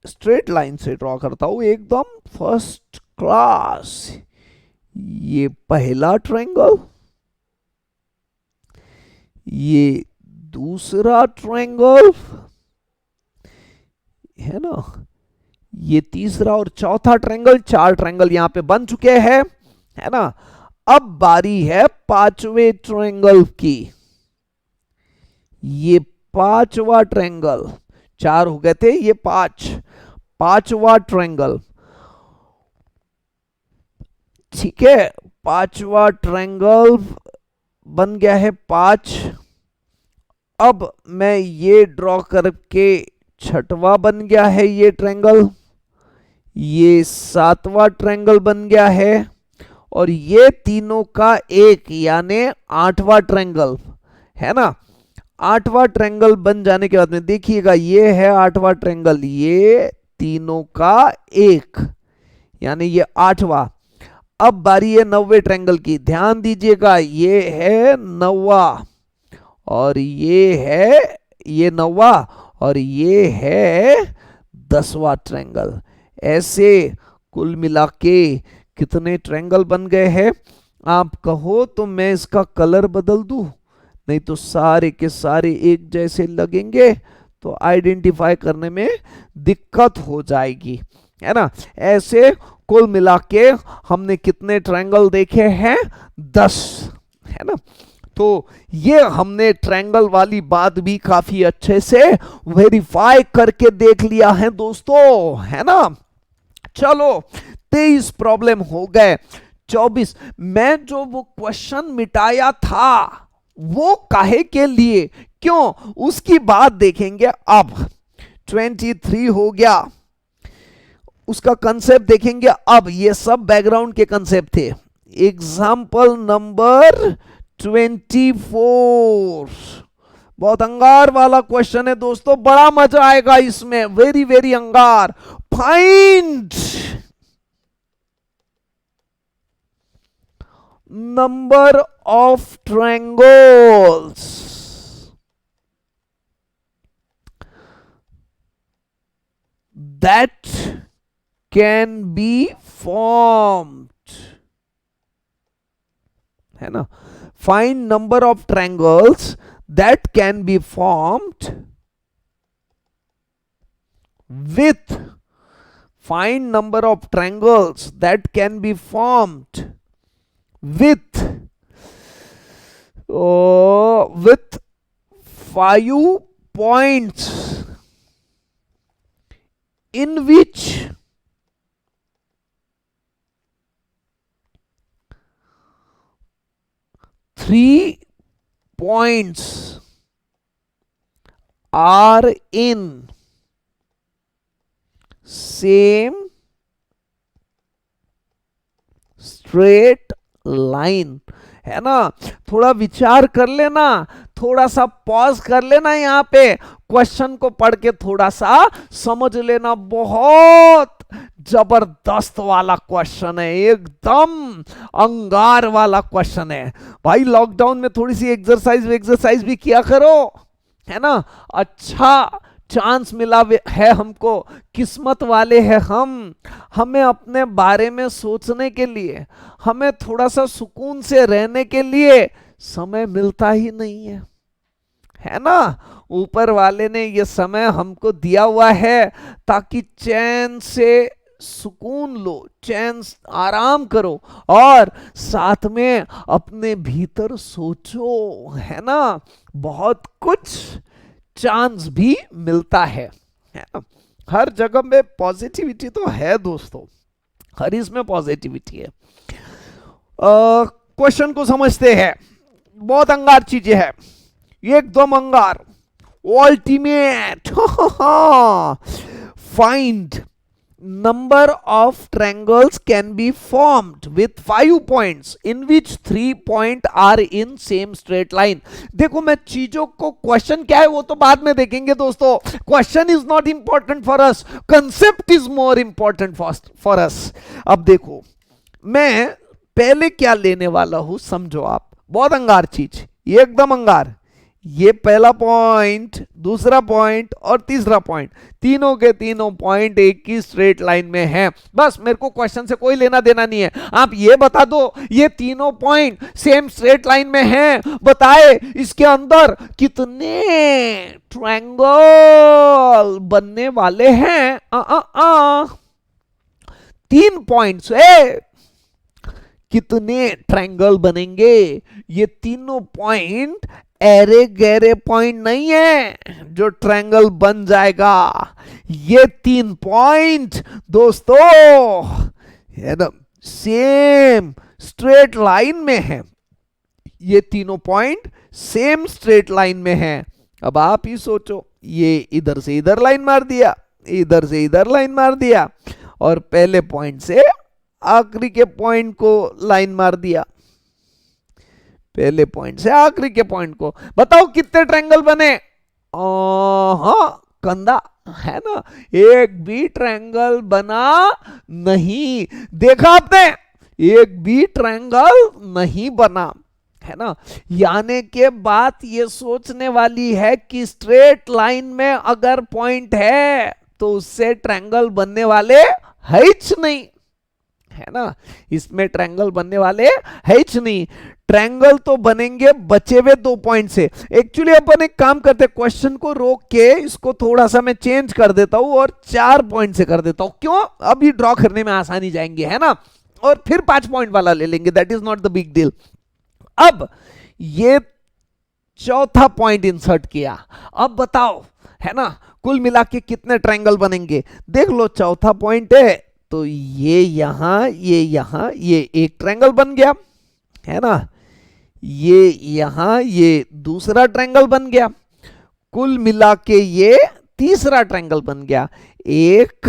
स्ट्रेट लाइन से ड्रॉ करता हूं एकदम फर्स्ट क्लास। ये पहला ट्रायंगल, ये दूसरा ट्रायंगल, है ना, ये तीसरा और चौथा ट्रायंगल, 4 ट्रायंगल यहां पे बन चुके हैं, है ना। अब बारी है पांचवें ट्रायंगल की। ये पांचवा ट्रायंगल, 4 हो गए थे, ये पांचवा ट्रायंगल, ठीक है। पांचवा ट्रायंगल बन गया है 5। अब मैं ये ड्रॉ करके, छठवा बन गया है ये ट्रायंगल, ये 7वां ट्रायंगल बन गया है, और ये तीनों का एक यानी 8वां ट्रायंगल, है ना। 8वां ट्रायंगल बन जाने के बाद में देखिएगा, ये है 8वां ट्रायंगल, ये तीनों का एक यानी ये 8वां। अब बारी है 9वें ट्रायंगल की, ध्यान दीजिएगा, ये है 9वां, और ये 9वां, और ये है 10वां ट्रायंगल। ऐसे कुल मिला के कितने ट्रायंगल बन गए हैं? आप कहो तो मैं इसका कलर बदल दूं, नहीं तो सारे के सारे एक जैसे लगेंगे तो आइडेंटिफाई करने में दिक्कत हो जाएगी, है ना। ऐसे कुल मिला के हमने कितने ट्रायंगल देखे हैं? 10, है ना। तो ये हमने ट्रायंगल वाली बात भी काफी अच्छे से वेरीफाई करके देख लिया है दोस्तों, है ना। चलो 23 प्रॉब्लम हो गए। 24, मैं जो वो क्वेश्चन मिटाया था वो काहे के लिए, क्यों, उसकी बात देखेंगे। अब 23 हो गया, उसका कंसेप्ट देखेंगे। अब ये सब बैकग्राउंड के कंसेप्ट थे। एग्जाम्पल नंबर 24, बहुत अंगार वाला क्वेश्चन है दोस्तों, बड़ा मजा आएगा इसमें, वेरी वेरी अंगार। Find number of triangles that can be formed, है ना। find number of triangles that can be formed with, find number of triangles that can be formed with 5 points in which 3 points are in same straight line, है ना। थोड़ा विचार कर लेना, थोड़ा सा पॉज कर लेना, यहाँ पे क्वेश्चन को पढ़ के थोड़ा सा समझ लेना। बहुत जबरदस्त वाला क्वेश्चन है, एकदम अंगार वाला क्वेश्चन है भाई। लॉकडाउन में थोड़ी सी एक्सरसाइज भी किया करो, है ना। अच्छा चांस मिला है हमको, किस्मत वाले हैं हम, हमें अपने बारे में सोचने के लिए, हमें थोड़ा सा सुकून से रहने के लिए समय मिलता ही नहीं है ना। ऊपर वाले ने ये समय हमको दिया हुआ है ताकि चैन से सुकून लो, चैन आराम करो और साथ में अपने भीतर सोचो, है ना, बहुत कुछ चांस भी मिलता है ना। हर जगह में पॉजिटिविटी तो है दोस्तों, हर इसमें पॉजिटिविटी है। क्वेश्चन को समझते हैं, बहुत अंगार चीजें है, एकदम अंगार, ultimate. Find number of triangles can be formed with 5 points in which 3 point are in same straight line। देखो मैं चीजों को, क्वेश्चन क्या है वो तो बाद में देखेंगे दोस्तों, question is not important for us, concept is more important for us. अब देखो मैं पहले क्या लेने वाला हूं समझो आप, बहुत अंगार चीज, एकदम अंगार। ये पहला पॉइंट, दूसरा पॉइंट और तीसरा पॉइंट, तीनों के तीनों पॉइंट एक ही स्ट्रेट लाइन में हैं। बस मेरे को क्वेश्चन से कोई लेना देना नहीं है, आप ये बता दो ये तीनों पॉइंट सेम स्ट्रेट लाइन में हैं, बताए इसके अंदर कितने ट्रायंगल बनने वाले हैं। 3 पॉइंट्स है, कितने ट्रायंगल बनेंगे। ये तीनों पॉइंट एरे गहरे पॉइंट नहीं है जो ट्रायंगल बन जाएगा, ये 3 पॉइंट दोस्तों एकदम सेम स्ट्रेट लाइन में है, ये तीनों पॉइंट सेम स्ट्रेट लाइन में है। अब आप ही सोचो, ये इधर से इधर लाइन मार दिया, इधर से इधर लाइन मार दिया और पहले पॉइंट से आखिरी के पॉइंट को लाइन मार दिया, पहले पॉइंट से आखिरी के पॉइंट को, बताओ कितने ट्रायंगल बने। हाँ कंधा है ना, एक भी ट्रायंगल बना नहीं, देखा आपने, एक भी ट्रायंगल नहीं बना, है ना। यानी के बात ये सोचने वाली है कि स्ट्रेट लाइन में अगर पॉइंट है तो उससे ट्रायंगल बनने वाले है ही नहीं, है ना, इसमें ट्रायंगल बनने वाले है ही नहीं। ट्रायंगल तो बनेंगे बचे हुए 2 पॉइंट से। एक्चुअली अपन एक काम करते हैं, क्वेश्चन को रोक के इसको थोड़ा सा मैं चेंज कर देता हूं और 4 पॉइंट से कर देता हूं, क्यों, अभी ड्रॉ करने में आसानी जाएंगे, है ना, और फिर 5 पॉइंट वाला ले लेंगे, that is not the big deal. अब ये चौथा पॉइंट इंसर्ट किया, अब बताओ, है ना, कुल मिला के कितने ट्रायंगल बनेंगे। देख लो चौथा पॉइंट है तो ये यहां, ये एक ट्रायंगल बन गया, है ना, ये यहां ये दूसरा ट्रायंगल बन गया, कुल मिला के ये तीसरा ट्रायंगल बन गया। एक,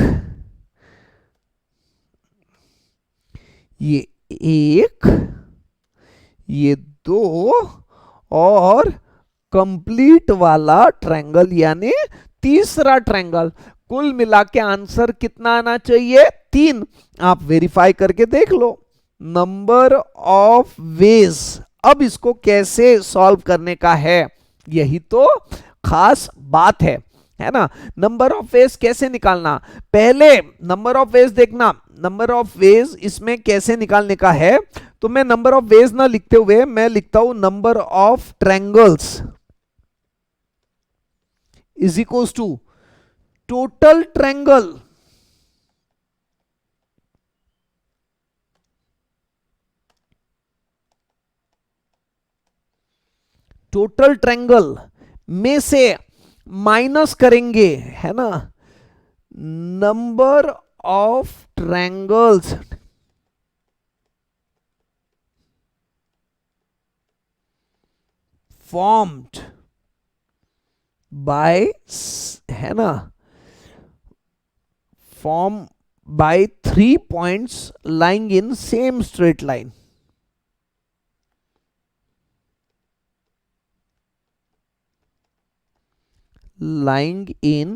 ये 2 और कंप्लीट वाला ट्रायंगल यानी तीसरा ट्रायंगल। कुल मिला के आंसर कितना आना चाहिए, 3। आप वेरीफाई करके देख लो। नंबर ऑफ वेज, अब इसको कैसे सॉल्व करने का है, यही तो खास बात है ना। नंबर ऑफ वेज कैसे निकालना, पहले नंबर ऑफ वेज देखना, नंबर ऑफ वेज इसमें कैसे निकालने का है। तो मैं नंबर ऑफ वेज ना लिखते हुए मैं लिखता हूं number of triangles is equals to total triangle total triangle में से माइनस करेंगे, है ना, number of triangles formed by, है ना, form by 3 points lying in same straight line. lying in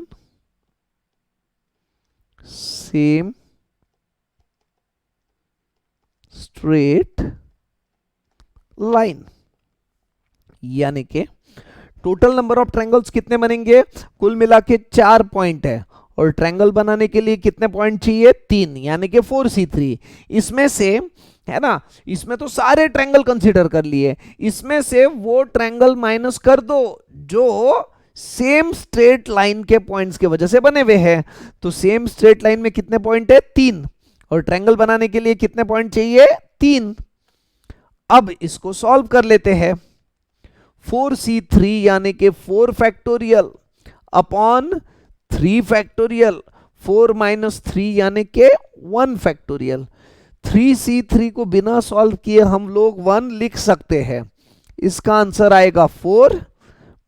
same straight line, यानी के टोटल नंबर ऑफ ट्रायंगल्स कितने बनेंगे, कुल मिला के 4 पॉइंट है और ट्रायंगल बनाने के लिए कितने पॉइंट चाहिए, 3, यानी कि 4c3। इसमें से, है ना, इसमें तो सारे ट्रायंगल कंसीडर कर लिए, इसमें से वो ट्रायंगल माइनस कर दो जो सेम स्ट्रेट लाइन के पॉइंट्स के वजह से बने हुए हैं। तो सेम स्ट्रेट लाइन में कितने पॉइंट है? 3। और ट्रायंगल बनाने के लिए कितने पॉइंट चाहिए? 3। अब इसको सॉल्व कर लेते हैं। 4c3 यानी कि 4 फैक्टोरियल अपॉन 3 फैक्टोरियल, 4 माइनस 3 यानी कि 1 फैक्टोरियल। 3c3 को बिना सॉल्व किए हम लोग 1 लिख सकते हैं। इसका आंसर आएगा 4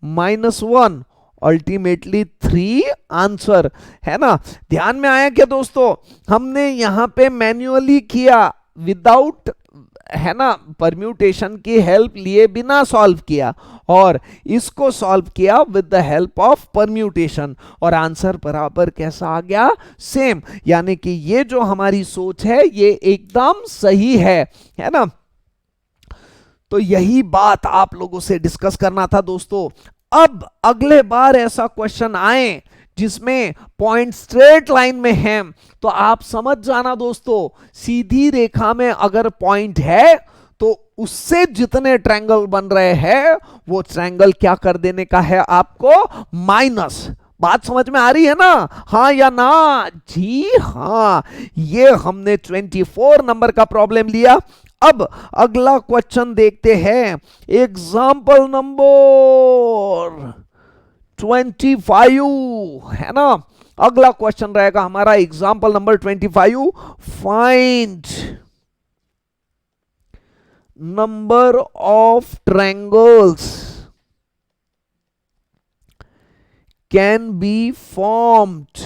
माइनस 1, अल्टीमेटली 3 आंसर, है ना। ध्यान में आया क्या दोस्तों? हमने यहां पे मैन्युअली किया, विदाउट, है ना, परम्यूटेशन की हेल्प लिए बिना सॉल्व किया, और इसको सॉल्व किया with the help of permutation, और आंसर बराबर कैसा आ गया? सेम। यानी कि ये जो हमारी सोच है ये एकदम सही है ना। तो यही बात आप लोगों से डिस्कस करना था दोस्तों। अब अगले बार ऐसा क्वेश्चन आए जिसमें पॉइंट स्ट्रेट लाइन में है, तो आप समझ जाना दोस्तों, सीधी रेखा में अगर पॉइंट है तो उससे जितने ट्रायंगल बन रहे हैं वो ट्रायंगल क्या कर देने का है आपको? माइनस। बात समझ में आ रही है ना? हाँ या ना? जी हाँ। ये हमने 24 नंबर का प्रॉब्लम लिया। अब अगला क्वेश्चन देखते हैं, एग्जाम्पल नंबर 25, है ना। अगला क्वेश्चन रहेगा हमारा example number 25। Find number of triangles can be formed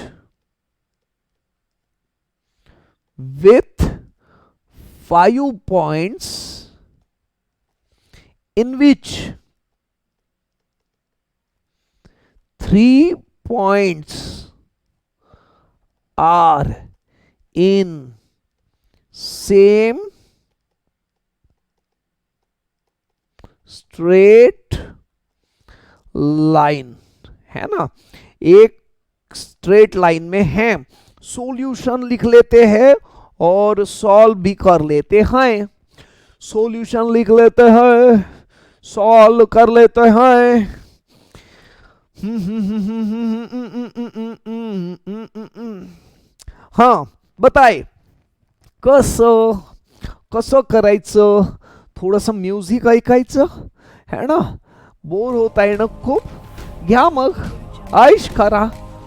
with 5 points in which 3 points are in same straight line, है ना। एक स्ट्रेट लाइन में है। सॉल्यूशन लिख लेते हैं और सॉल्व भी कर लेते हैं। सॉल्यूशन लिख लेते हैं, सॉल्व कर लेते हैं। हाँ बताए कसं कसं करायचं? थोडंसं म्युझिक ऐकायचं, है ना। बोर होत आहे ना खूप? घ्या मग, ऐश करा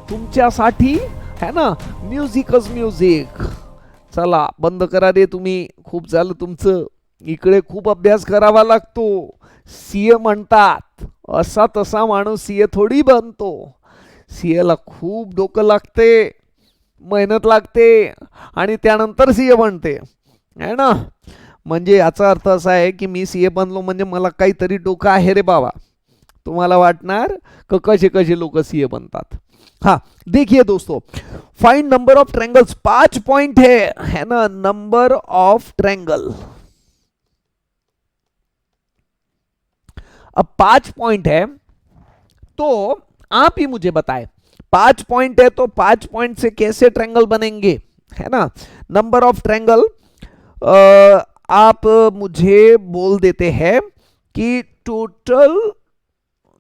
तुमच्यासाठी, है ना। म्युझिकच म्युझिक। चला बंद करा रे तुम्ही, खूप झालं तुमचं। इकडे खूप अभ्यास करावा लागतो। सीए म्हणतात, असा तसा माणूस सीए थोडी बनतो। सीए ला खूप डोकं लागते, मेहनत लागते, आणि त्यानंतर सीए बनते, है ना। म्हणजे याचा अर्थ असा आहे की मी सीए बनलो म्हणजे मला काहीतरी डोकं आहे रे बाबा। तुम्हाला वाटणार क कसे कसे लोक सीए बनतात। हाँ देखिए दोस्तों, find number of triangles, 5 point है ना। नंबर ऑफ ट्रायंगल, अब 5 पॉइंट है तो आप ही मुझे बताएं, 5 पॉइंट है तो 5 पॉइंट से कैसे ट्रायंगल बनेंगे, है ना। नंबर ऑफ ट्रायंगल आप मुझे बोल देते हैं कि total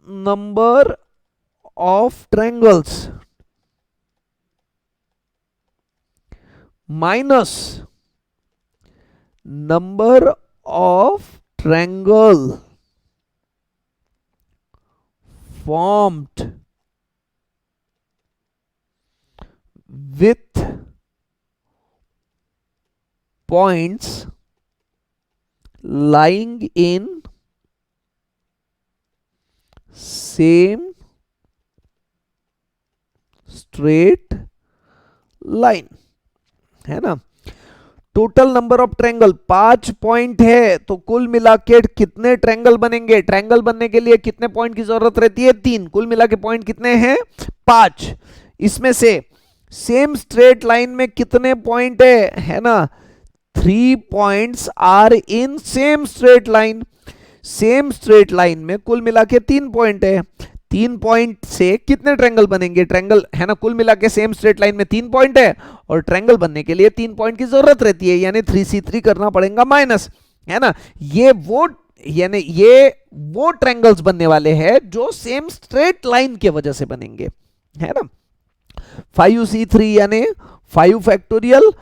number of triangles minus number of triangle formed with points lying in same straight line, है ना। Total number of triangle 5 point है तो कुल मिला के कितने ट्रायंगल बनेंगे? ट्रायंगल बनने के लिए कितने पॉइंट की जरूरत रहती है? 3। कुल मिला के पॉइंट कितने हैं? 5। इसमें से सेम स्ट्रेट लाइन में कितने पॉइंट है ना? 3 points are in same straight line. Same straight line में कुल मिला के 3 पॉइंट है। 3 पॉइंट से कितने ट्रायंगल बनेंगे? ट्रायंगल, है ना, कुल मिला के सेम स्ट्रेट लाइन में 3 पॉइंट है और ट्रायंगल बनने के लिए 3 पॉइंट की जरूरत रहती है, यानी 3c3 करना पड़ेगा माइनस, है ना। ये वो यानी ये वो ट्रायंगल्स बनने वाले हैं जो सेम स्ट्रेट लाइन के वजह से बनेंगे, है ना। 5c3 यानी 5 factorial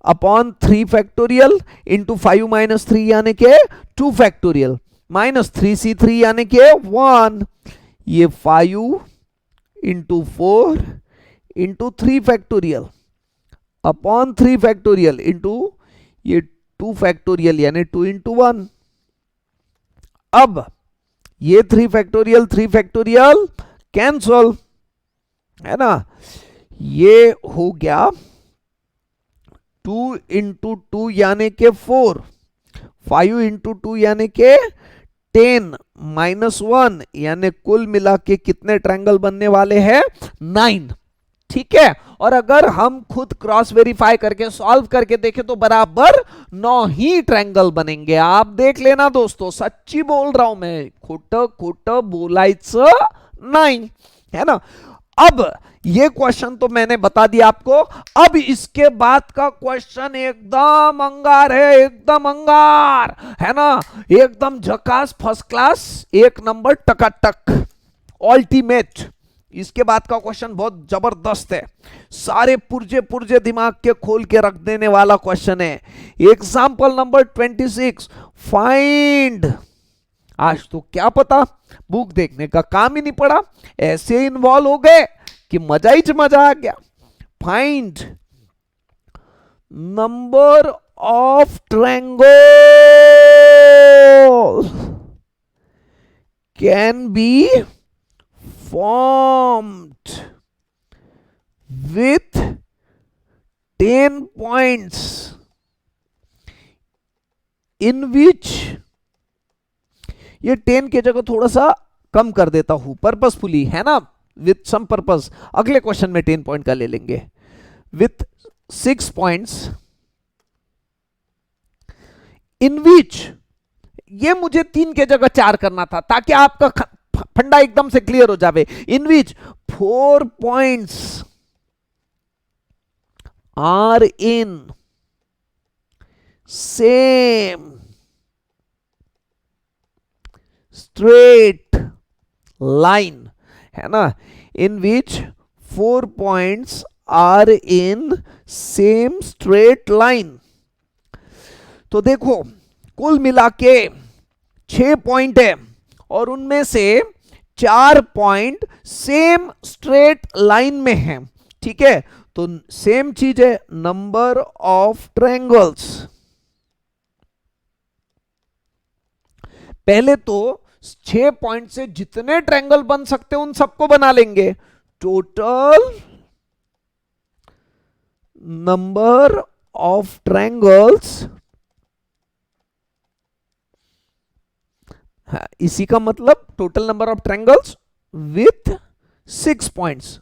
upon 3 factorial into 5 minus 3 यानी के 2 फैक्टोरियल माइनस 3c3 यानी के 1, ये 5 into 4 into 3 factorial upon 3 factorial into ये 2 फैक्टोरियल यानी 2 इंटू 1। अब ये 3 फैक्टोरियल कैंसल, है ना। ये हो गया 2 इंटू 2 यानी के 4, 5 इंटू 2 यानी के 10 माइनस 1 यानी कुल मिला के कितने ट्रायंगल बनने वाले हैं 9, ठीक है। और अगर हम खुद क्रॉस वेरीफाई करके सॉल्व करके देखें तो बराबर 9 ही ट्रायंगल बनेंगे। आप देख लेना दोस्तों, सच्ची बोल रहा हूं मैं, खोट बोलायचं नहीं, है ना। अब ये क्वेश्चन तो मैंने बता दिया आपको। अब इसके बाद का क्वेश्चन एकदम अंगार है, एकदम अंगार, है ना, एकदम झकास, फर्स्ट क्लास, एक नंबर, टकाटक, अल्टीमेट। इसके बाद का क्वेश्चन बहुत जबरदस्त है, सारे पुर्जे पुर्जे दिमाग के खोल के रख देने वाला क्वेश्चन है। Example number 26, find. आज तो क्या पता, बुक देखने का काम ही नहीं पड़ा, ऐसे इन्वॉल्व हो गए कि मजा ही मजा आ गया। Find number of triangle can be formed with 10 points in which, ये 10 की जगह थोड़ा सा कम कर देता हूं पर्पसफुली, है ना, विथ सम पर्पस। अगले क्वेश्चन में 10 पॉइंट का ले लेंगे। विथ 6 पॉइंट्स इन विच, ये मुझे 3 के जगह 4 करना था ताकि आपका फंडा एकदम से क्लियर हो जावे। In which 4 points are in same straight line, है ना। In which 4 points are in same straight line. तो देखो कुल मिला के 6 पॉइंट है और उनमें से 4 पॉइंट सेम स्ट्रेट लाइन में है, ठीक है। तो सेम चीज है, नंबर ऑफ ट्रायंगल्स। पहले तो 6 पॉइंट से जितने ट्रायंगल बन सकते हैं उन सबको बना लेंगे। टोटल नंबर ऑफ ट्रायंगल्स, इसी का मतलब total number of triangles with 6 points,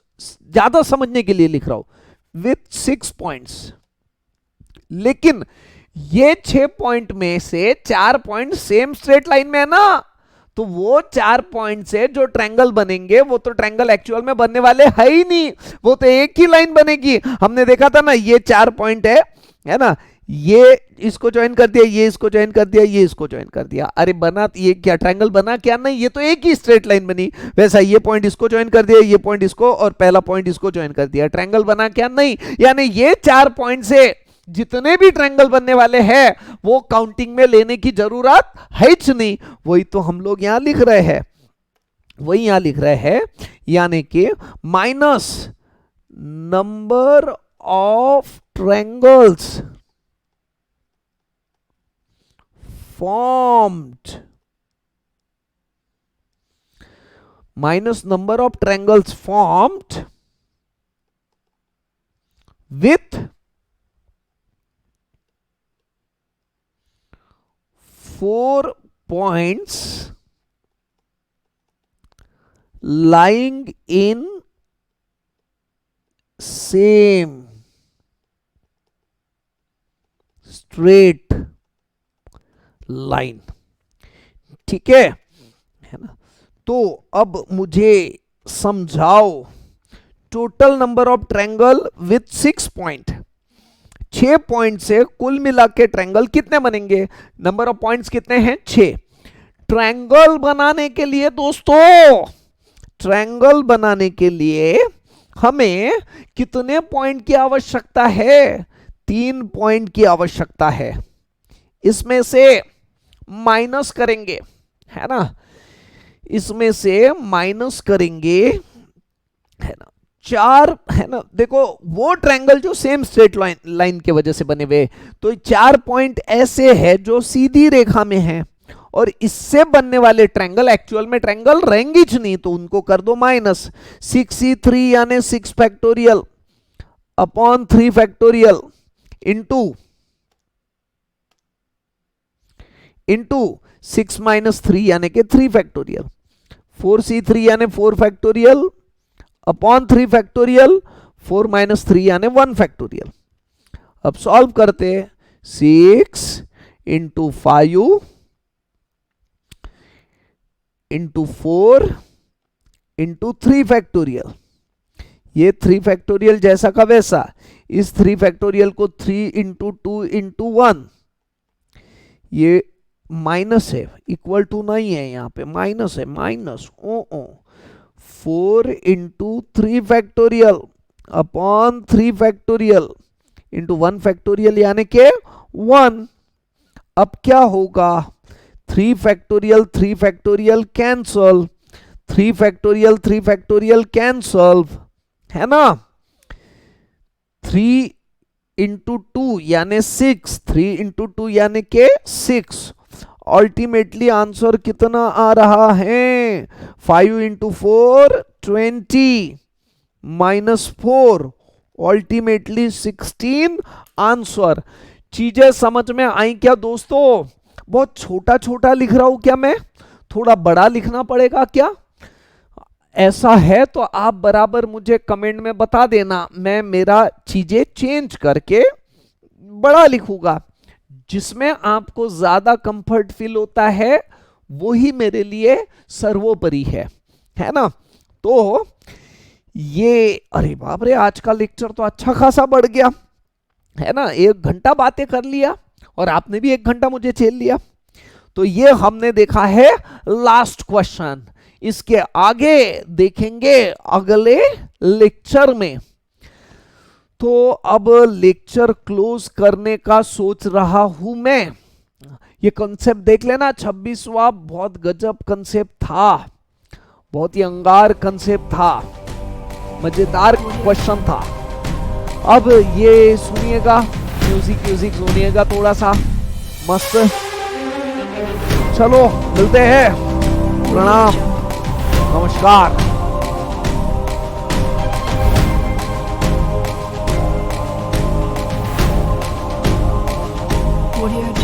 ज्यादा समझने के लिए लिख रहा हूं, विथ 6 पॉइंट्स। लेकिन ये 6 पॉइंट में से 4 पॉइंट सेम स्ट्रेट लाइन में है ना, तो वो 4 पॉइंट से जो ट्रायंगल बनेंगे वो तो ट्रायंगल एक्चुअल में बनने वाले है ही नहीं, वो तो एक ही लाइन बनेगी। हमने देखा था ना, ये 4 पॉइंट है ना, ये इसको ज्वाइन कर दिया, ये इसको ज्वाइन कर दिया, ये इसको ज्वाइन कर दिया, अरे बना ये क्या ट्रायंगल बना क्या? नहीं, ये तो एक ही स्ट्रेट लाइन बनी। वैसा ये पॉइंट इसको ज्वाइन कर दिया, ये पॉइंट इसको, और पहला पॉइंट इसको ज्वाइन कर दिया, ट्रायंगल बना क्या? नहीं। यानी ये 4 पॉइंट से जितने भी ट्रायंगल बनने वाले हैं वो काउंटिंग में लेने की जरूरत है ही नहीं। वही तो हम लोग यहां लिख रहे हैं, वही यहां लिख रहे हैं, यानी कि minus number of triangles formed, minus number of triangles formed with 4 points lying in same straight line, ठीक है ना। तो अब मुझे समझाओ, total number of triangle with 6 point, 6 point से कुल मिला के ट्रायंगल कितने बनेंगे? नंबर ऑफ पॉइंट्स कितने हैं? 6। ट्रायंगल बनाने के लिए दोस्तों, ट्रायंगल बनाने के लिए हमें कितने पॉइंट की आवश्यकता है? 3 पॉइंट की आवश्यकता है। इसमें से माइनस करेंगे, है ना, इसमें से माइनस करेंगे, है ना, 4, है ना। देखो वो ट्रायंगल जो सेम स्ट्रेट लाइन की वजह से बने हुए, तो 4 पॉइंट ऐसे हैं जो सीधी रेखा में हैं, और इससे बनने वाले ट्रायंगल एक्चुअल में ट्रायंगल रहेंगे ही नहीं, तो उनको कर दो माइनस। 6c3 यानी 6 factorial upon 3 factorial into 6 minus 3 यानी कि 3 फैक्टोरियल, 4c3 यानी 4 फैक्टोरियल अपॉन 3 फैक्टोरियल, 4 माइनस 3 यानी 1 फैक्टोरियल। अब सॉल्व करते, 6 इंटू 5 इंटू 4 इंटू 3 फैक्टोरियल। ये 3 फैक्टोरियल जैसा का वैसा, इस 3 फैक्टोरियल को 3 इंटू 2 इंटू 1, ये माइनस है, इक्वल टू नहीं है, यहां पे माइनस है, minus O 4 into 3 factorial upon 3 factorial into 1 factorial यानी के 1। अब क्या होगा, 3 फैक्टोरियल कैंसल, 3 फैक्टोरियल कैंसल, है ना। 3 इंटू 2 यानी 6, 3 इंटू 2 यानी के 6। अल्टीमेटली आंसर कितना आ रहा है, 5 इंटू 4 20 माइनस 4, अल्टीमेटली 16 आंसर। चीजें समझ में आई क्या दोस्तों? बहुत छोटा छोटा लिख रहा हूं क्या मैं? थोड़ा बड़ा लिखना पड़ेगा क्या? ऐसा है तो आप बराबर मुझे कमेंट में बता देना, मैं मेरा चीजें चेंज करके बड़ा लिखूंगा। जिसमें आपको ज्यादा कंफर्ट फील होता है वही मेरे लिए सर्वोपरि है ना। तो ये, अरे बाप रे, आज का लेक्चर तो अच्छा खासा बढ़ गया, है ना। 1 घंटा बातें कर लिया और आपने भी 1 घंटा मुझे झेल लिया। तो ये हमने देखा है लास्ट क्वेश्चन, इसके आगे देखेंगे अगले लेक्चर में। तो अब लेक्चर क्लोज करने का सोच रहा हूं मैं। ये कॉन्सेप्ट देख लेना, 26वां बहुत गजब कॉन्सेप्ट था, बहुत ही अंगार कॉन्सेप्ट था, मजेदार क्वेश्चन था। अब ये सुनिएगा, म्यूजिक सुनिएगा थोड़ा सा मस्त। चलो मिलते हैं, प्रणाम, नमस्कार। Audio